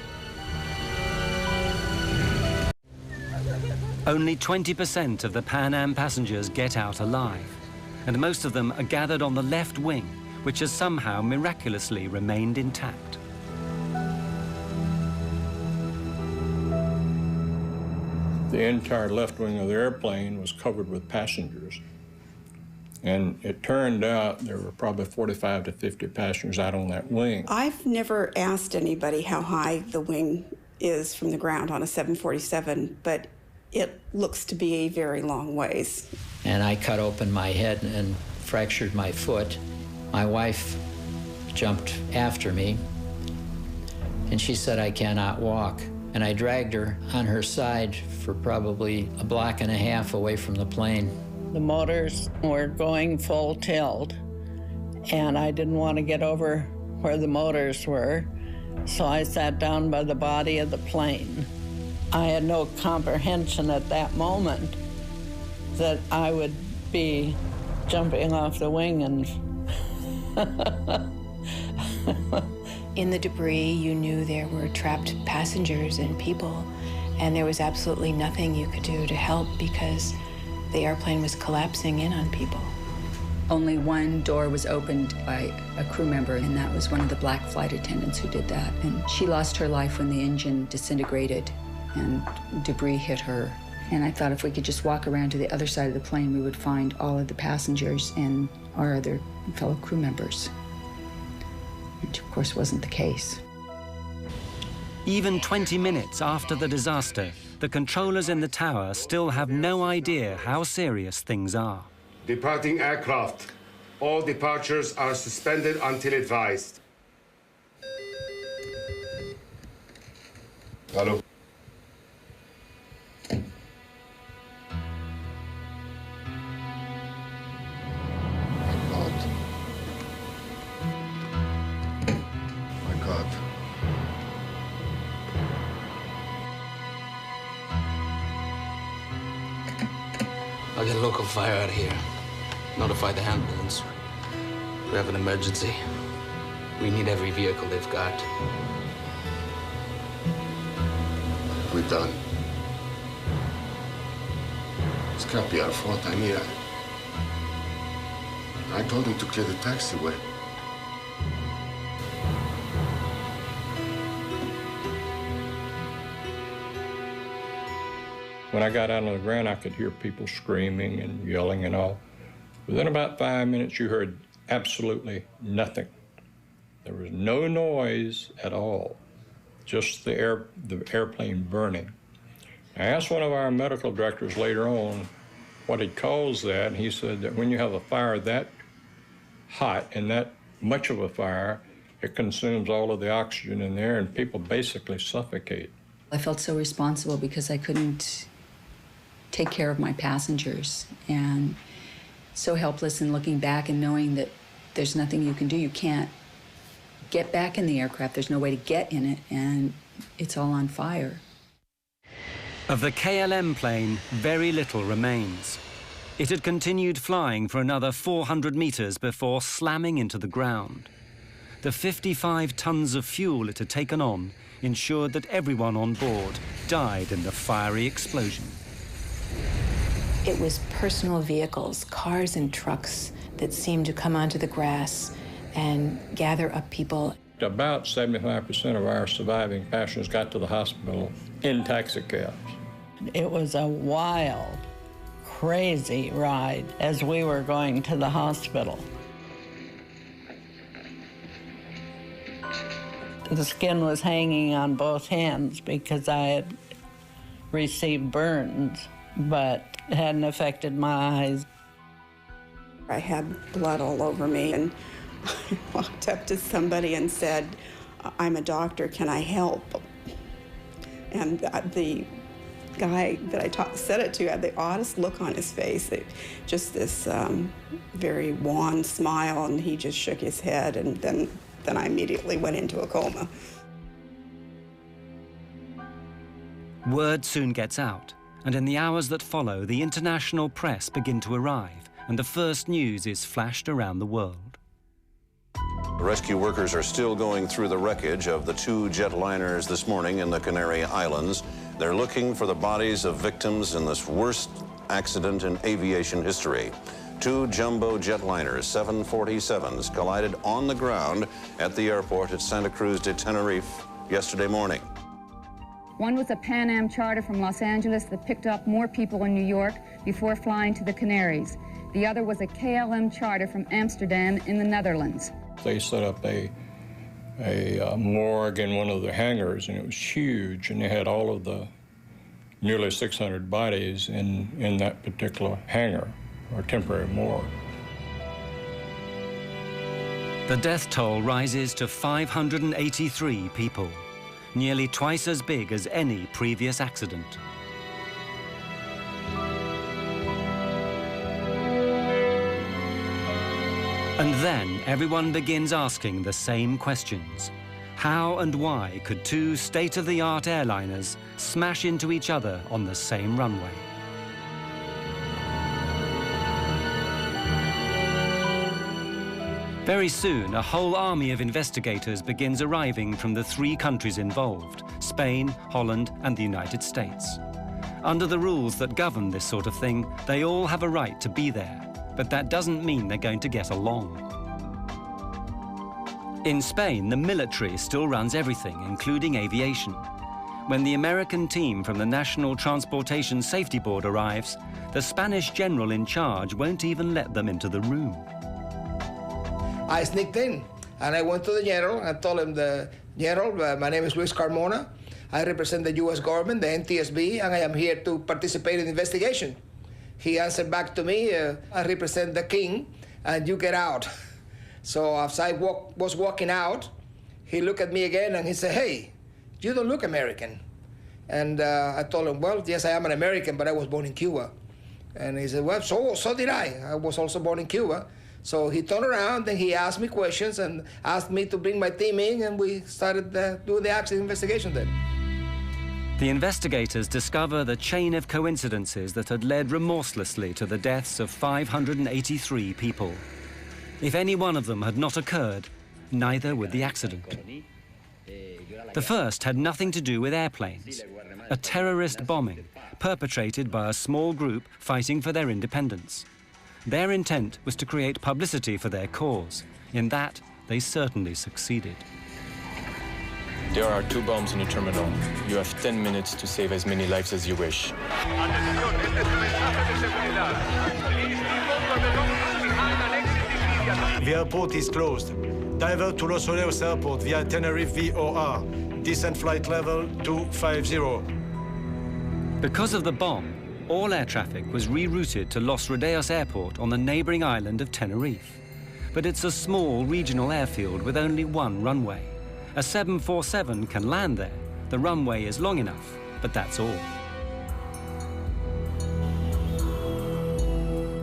Only 20% of the Pan Am passengers get out alive, and most of them are gathered on the left wing, which has somehow miraculously remained intact. The entire left wing of the airplane was covered with passengers. And it turned out there were probably 45 to 50 passengers out on that wing. I've never asked anybody how high the wing is from the ground on a 747, but it looks to be a very long ways. And I cut open my head and fractured my foot. My wife jumped after me, and she said, I cannot walk. And I dragged her on her side for probably a block and a half away from the plane. The motors were going full tilt, and I didn't want to get over where the motors were, so I sat down by the body of the plane. I had no comprehension at that moment that I would be jumping off the wing and In the debris, you knew there were trapped passengers and people, and there was absolutely nothing you could do to help because the airplane was collapsing in on people. Only one door was opened by a crew member, and that was one of the black flight attendants who did that. And she lost her life when the engine disintegrated and debris hit her. And I thought if we could just walk around to the other side of the plane, we would find all of the passengers and our other fellow crew members. Which, of course, wasn't the case. Even 20 minutes after the disaster, the controllers in the tower still have no idea how serious things are. Departing aircraft. All departures are suspended until advised. Hello. I'll get local fire out of here. Notify the ambulance. We have an emergency. We need every vehicle they've got. We're done. This can't be our fault. I told him to clear the taxiway. When I got out on the ground, I could hear people screaming and yelling and all. Within about 5 minutes, you heard absolutely nothing. There was no noise at all, just the airplane burning. I asked one of our medical directors later on what he calls that, and he said that when you have a fire that hot and that much of a fire, it consumes all of the oxygen in there, and people basically suffocate. I felt so responsible because I couldn't take care of my passengers, and so helpless in looking back and knowing that there's nothing you can do. You can't get back in the aircraft. There's no way to get in it, and it's all on fire. Of the KLM plane, very little remains. It had continued flying for another 400 meters before slamming into the ground. The 55 tons of fuel it had taken on ensured that everyone on board died in the fiery explosion. It was personal vehicles, cars and trucks that seemed to come onto the grass and gather up people. About 75% of our surviving passengers got to the hospital in taxicabs. It was a wild, crazy ride as we were going to the hospital. The skin was hanging on both hands because I had received burns, but it hadn't affected my eyes. I had blood all over me, and I walked up to somebody and said, "I'm a doctor, can I help?" And the guy that I said it to had the oddest look on his face, just this very wan smile, and he just shook his head, and then I immediately went into a coma. Word soon gets out, and in the hours that follow, the international press begin to arrive, and the first news is flashed around the world. Rescue workers are still going through the wreckage of the 2 jetliners this morning in the Canary Islands. They're looking for the bodies of victims in this worst accident in aviation history. 2 jumbo jetliners, 747s, collided on the ground at the airport at Santa Cruz de Tenerife yesterday morning. One was a Pan Am charter from Los Angeles that picked up more people in New York before flying to the Canaries. The other was a KLM charter from Amsterdam in the Netherlands. They set up a morgue in one of the hangars, and it was huge, and they had all of the nearly 600 bodies in that particular hangar, or temporary morgue. The death toll rises to 583 people, nearly twice as big as any previous accident. And then everyone begins asking the same questions. How and why could 2 state-of-the-art airliners smash into each other on the same runway? Very soon, a whole army of investigators begins arriving from the 3 countries involved, Spain, Holland, and the United States. Under the rules that govern this sort of thing, they all have a right to be there, but that doesn't mean they're going to get along. In Spain, the military still runs everything, including aviation. When the American team from the National Transportation Safety Board arrives, the Spanish general in charge won't even let them into the room. I sneaked in, and I went to the general and told him, General, my name is Luis Carmona. I represent the U.S. government, the NTSB, and I am here to participate in the investigation. He answered back to me, I represent the king, and you get out. So as I was walking out, he looked at me again and he said, hey, you don't look American. And I told him, well, yes, I am an American, but I was born in Cuba. And he said, well, so did I. I was also born in Cuba. So he turned around and he asked me questions and asked me to bring my team in, and we started doing the accident investigation then. The investigators discover the chain of coincidences that had led remorselessly to the deaths of 583 people. If any one of them had not occurred, neither would the accident. The first had nothing to do with airplanes, a terrorist bombing perpetrated by a small group fighting for their independence. Their intent was to create publicity for their cause. In that, they certainly succeeded. There are 2 bombs in the terminal. You have 10 minutes to save as many lives as you wish. The airport is closed. Divert to Los Rodeos Airport via Tenerife VOR. Descent flight level 250. Because of the bomb, all air traffic was rerouted to Los Rodeos Airport on the neighboring island of Tenerife. But it's a small regional airfield with only one runway. A 747 can land there. The runway is long enough, but that's all.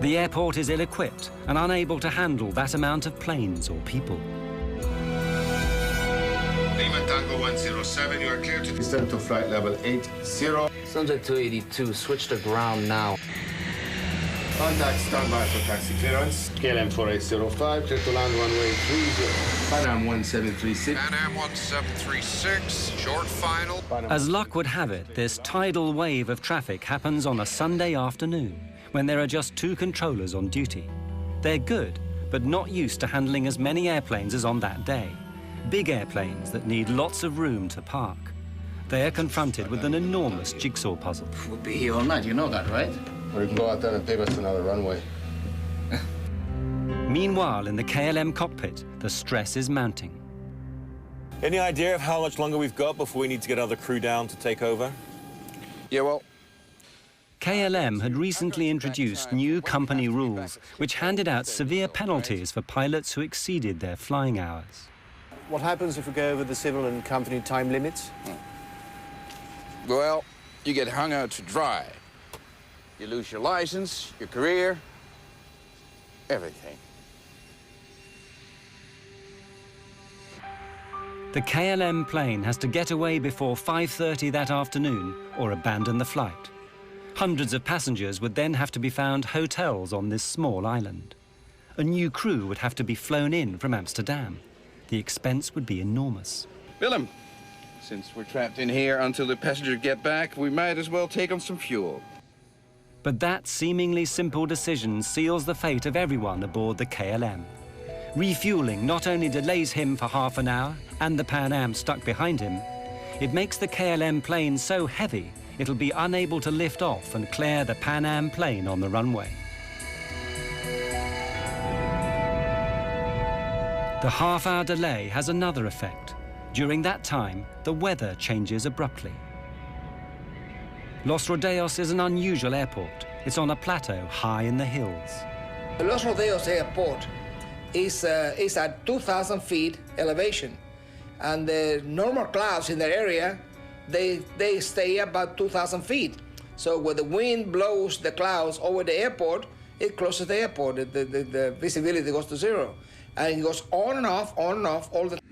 The airport is ill-equipped and unable to handle that amount of planes or people. Lima Tango 107, you are clear to descend to flight level 80. Sunjet 282, switch to ground now. Contact standby for taxi clearance. KLM 4805, clear to land runway 30. Pan Am 1736. Pan Am 1736, short final. As luck would have it, this tidal wave of traffic happens on a Sunday afternoon, when there are just 2 controllers on duty. They're good, but not used to handling as many airplanes as on that day. Big airplanes that need lots of room to park. They are confronted with an enormous jigsaw puzzle. We'll be here all night, you know that, right? Or you can go out there and take us to another runway. Meanwhile, in the KLM cockpit, the stress is mounting. Any idea of how much longer we've got before we need to get other crew down to take over? Yeah, well, KLM had recently introduced new company rules which handed out severe penalties for pilots who exceeded their flying hours. What happens if we go over the civil and company time limits? well, you get hung out to dry. You lose your license, your career, everything. The KLM plane has to get away before 5:30 that afternoon or abandon the flight. Hundreds of passengers would then have to be found hotels on this small island. A new crew would have to be flown in from Amsterdam. The expense would be enormous. Willem, since we're trapped in here until the passengers get back, we might as well take on some fuel. But that seemingly simple decision seals the fate of everyone aboard the KLM. Refueling not only delays him for half an hour and the Pan Am stuck behind him, it makes the KLM plane so heavy it'll be unable to lift off and clear the Pan Am plane on the runway. The half-hour delay has another effect. During that time, the weather changes abruptly. Los Rodeos is an unusual airport. It's on a plateau high in the hills. Los Rodeos Airport is at 2,000 feet elevation, and the normal clouds in the area, they stay about 2,000 feet. So when the wind blows the clouds over the airport, it closes the airport. The visibility goes to zero. And it goes on and off all the time.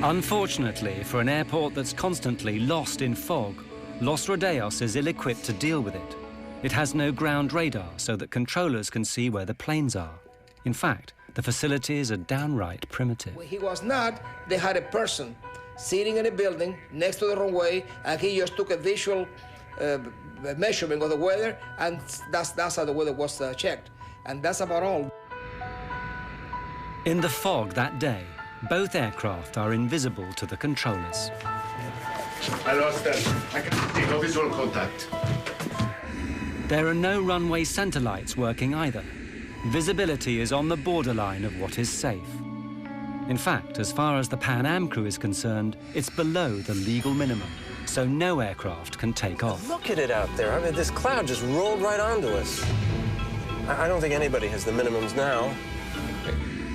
Unfortunately, for an airport that's constantly lost in fog, Los Rodeos is ill-equipped to deal with it. It has no ground radar so that controllers can see where the planes are. In fact, the facilities are downright primitive. When he was not, they had a person sitting in a building next to the runway, and he just took a visual measurement of the weather, and that's how the weather was checked. And that's about all. In the fog that day, Both aircraft are invisible to the controllers. I lost them. I can't see. No visual contact. There are no runway center lights working either. Visibility is on the borderline of what is safe. In fact, as far as the Pan Am crew is concerned, it's below the legal minimum, so no aircraft can take off. Look at it out there. I mean, this cloud just rolled right onto us. I don't think anybody has the minimums now.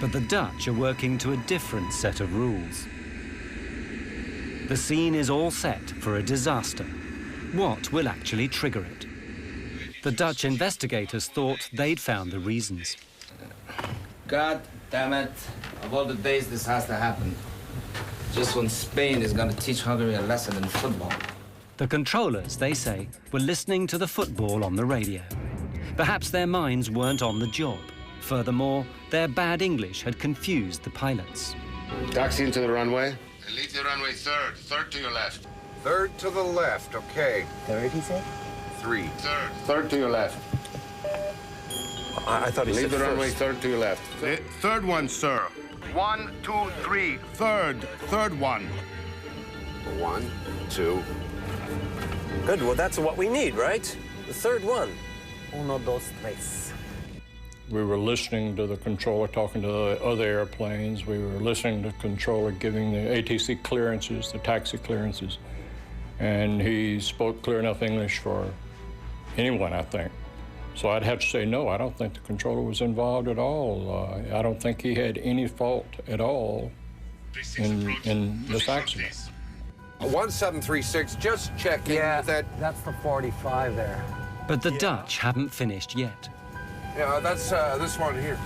But the Dutch are working to a different set of rules. The scene is all set for a disaster. What will actually trigger it? The Dutch investigators thought they'd found the reasons. God damn it. Of all the days this has to happen. Just when Spain is going to teach Hungary a lesson in football. The controllers, they say, were listening to the football on the radio. Perhaps their minds weren't on the job. Furthermore, their bad English had confused the pilots. Taxi into the runway. And leave the runway third. Third to your left. Third to the left, okay. Third, he said? 3. Third. Third to your left. I thought he said Leave the first. runway third to your left. Third one, sir. 1, 2, 3. Third one. 1, 2. Good, well, that's what we need, right? The third one. Uno, dos, tres. We were listening to the controller talking to the other airplanes. We were listening to the controller giving the ATC clearances, the taxi clearances. And he spoke clear enough English for anyone, I think. So I'd have to say, no, I don't think the controller was involved at all. I don't think he had any fault at all in this accident. 1736, just checking that. That's the 45 there. But the Dutch haven't finished yet. Yeah, that's this one here.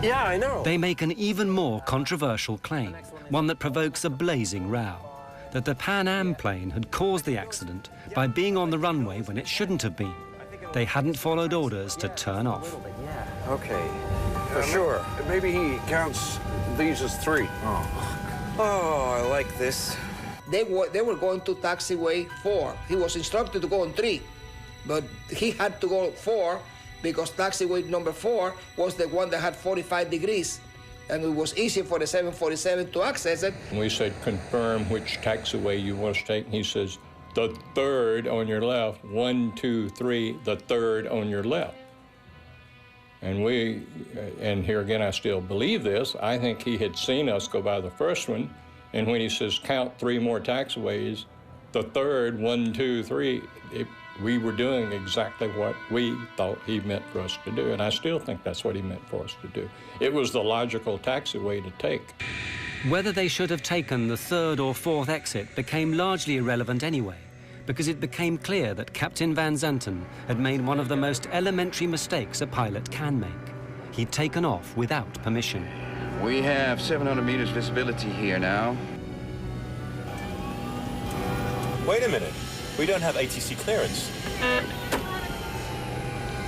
Yeah, I know. They make an even more controversial claim, one that provokes a blazing row, that the Pan Am plane had caused the accident by being on the runway when it shouldn't have been. They hadn't followed orders to turn off. Okay, for sure. Maybe he counts these as 3. Oh, I like this. They were going to taxiway 4. He was instructed to go on 3, but he had to go 4 because taxiway number 4 was the one that had 45 degrees, and it was easy for the 747 to access it. We said, confirm which taxiway you want to take, and he says, the third on your left, 1, 2, 3, the third on your left. And here again, I still believe this. I think he had seen us go by the first one, and when he says count 3 more taxiways, the third, 1, 2, 3, we were doing exactly what we thought he meant for us to do, and I still think that's what he meant for us to do. It was the logical taxiway to take. Whether they should have taken the 3rd or 4th exit became largely irrelevant anyway, because it became clear that Captain Van Zanten had made one of the most elementary mistakes a pilot can make. He'd taken off without permission. We have 700 meters visibility here now. Wait a minute. We don't have ATC clearance.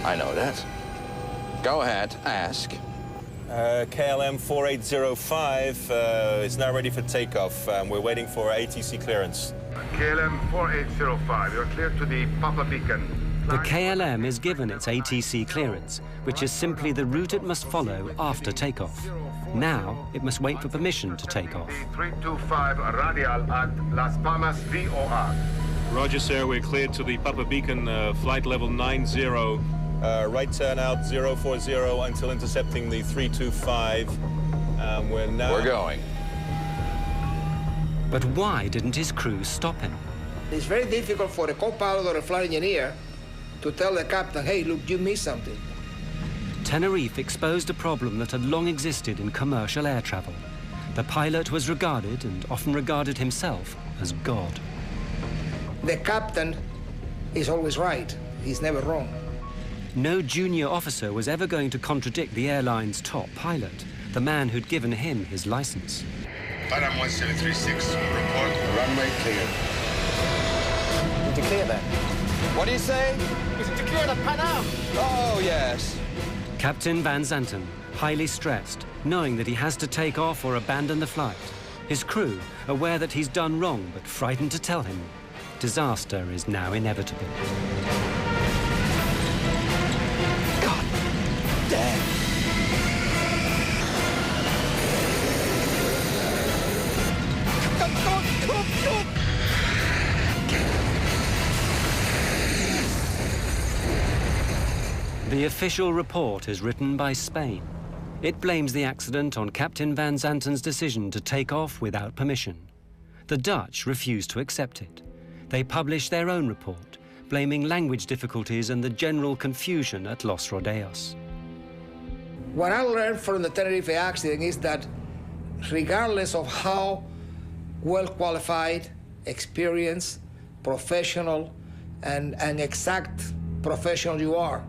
I know that. Go ahead, ask. KLM 4805 is now ready for takeoff. We're waiting for ATC clearance. KLM 4805, you're clear to the Papa Beacon. The KLM is given its ATC clearance, which is simply the route it must follow after takeoff. Now, it must wait for permission to take off. 325 radial at Las Palmas VOR. Roger, sir. We're cleared to the Papa Beacon, flight level 90. Right turn out 040 until intercepting the 325. We're going. But why didn't his crew stop him? It's very difficult for a co-pilot or a flight engineer to tell the captain, hey, look, you missed something. Tenerife exposed a problem that had long existed in commercial air travel. The pilot was regarded, and often regarded himself, as God. The captain is always right. He's never wrong. No junior officer was ever going to contradict the airline's top pilot, the man who'd given him his license. Panam 1736, report runway clear. Did you clear that? What do you say? Is it to clear the Panam? Oh, yes. Captain Van Zanten, highly stressed, knowing that he has to take off or abandon the flight. His crew, aware that he's done wrong but frightened to tell him. Disaster is now inevitable. God damn. The official report is written by Spain. It blames the accident on Captain Van Zanten's decision to take off without permission. The Dutch refuse to accept it. They publish their own report, blaming language difficulties and the general confusion at Los Rodeos. What I learned from the Tenerife accident is that regardless of how well qualified, experienced, professional, and exact professional you are,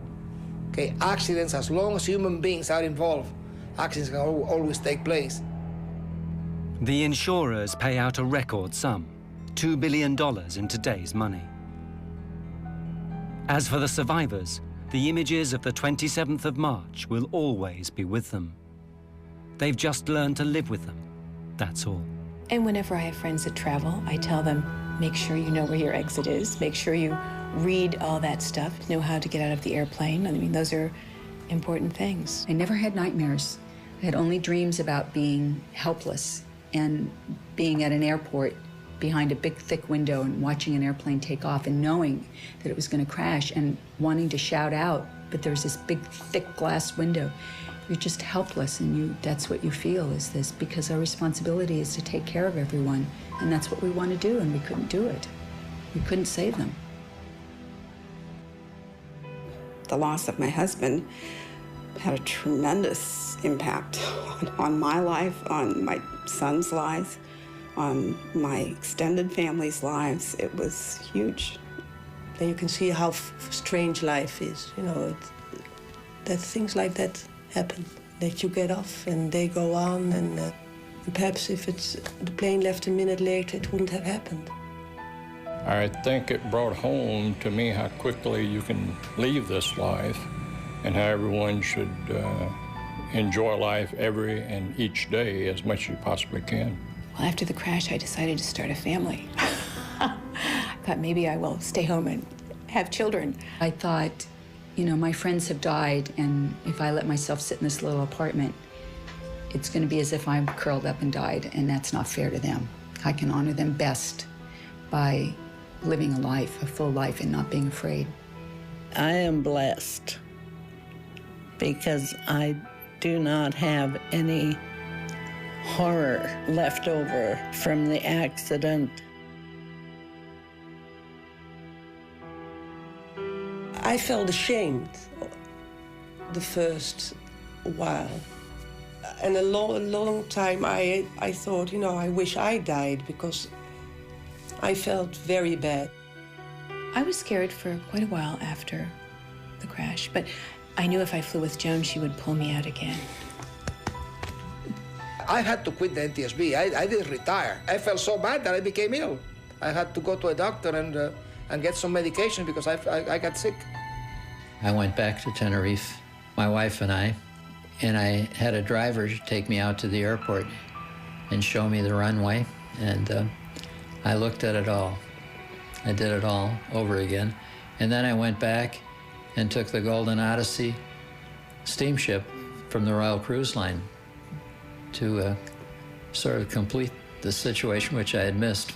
okay, accidents, as long as human beings are involved, accidents can always take place. The insurers pay out a record sum, $2 billion in today's money. As for the survivors, the images of the 27th of March will always be with them. They've just learned to live with them, that's all. And whenever I have friends that travel, I tell them, make sure you know where your exit is, make sure you read all that stuff, know how to get out of the airplane. I mean, those are important things. I never had nightmares. I had only dreams about being helpless and being at an airport behind a big, thick window and watching an airplane take off and knowing that it was going to crash and wanting to shout out, but there's this big, thick glass window. You're just helpless, and that's what you feel, is this, because our responsibility is to take care of everyone, and that's what we want to do, and we couldn't do it. We couldn't save them. The loss of my husband had a tremendous impact on my life, on my son's lives, on my extended family's lives. It was huge. Then you can see how strange life is, you know, that things like that happen, that you get off and they go on, and perhaps if the plane left a minute later, it wouldn't have happened. I think it brought home to me how quickly you can leave this life and how everyone should enjoy life every and each day as much as you possibly can. Well, after the crash, I decided to start a family. I thought maybe I will stay home and have children. I thought, you know, my friends have died, and if I let myself sit in this little apartment, it's going to be as if I'm curled up and died, and that's not fair to them. I can honor them best by living a life, a full life, and not being afraid. I am blessed because I do not have any horror left over from the accident. I felt ashamed the first while. And a long time I thought, you know, I wish I died, because I felt very bad. I was scared for quite a while after the crash, but I knew if I flew with Joan, she would pull me out again. I had to quit the NTSB. I didn't retire. I felt so bad that I became ill. I had to go to a doctor and get some medication because I got sick. I went back to Tenerife, my wife and I had a driver take me out to the airport and show me the runway, and I looked at it all. I did it all over again. And then I went back and took the Golden Odyssey steamship from the Royal Cruise Line to sort of complete the situation which I had missed.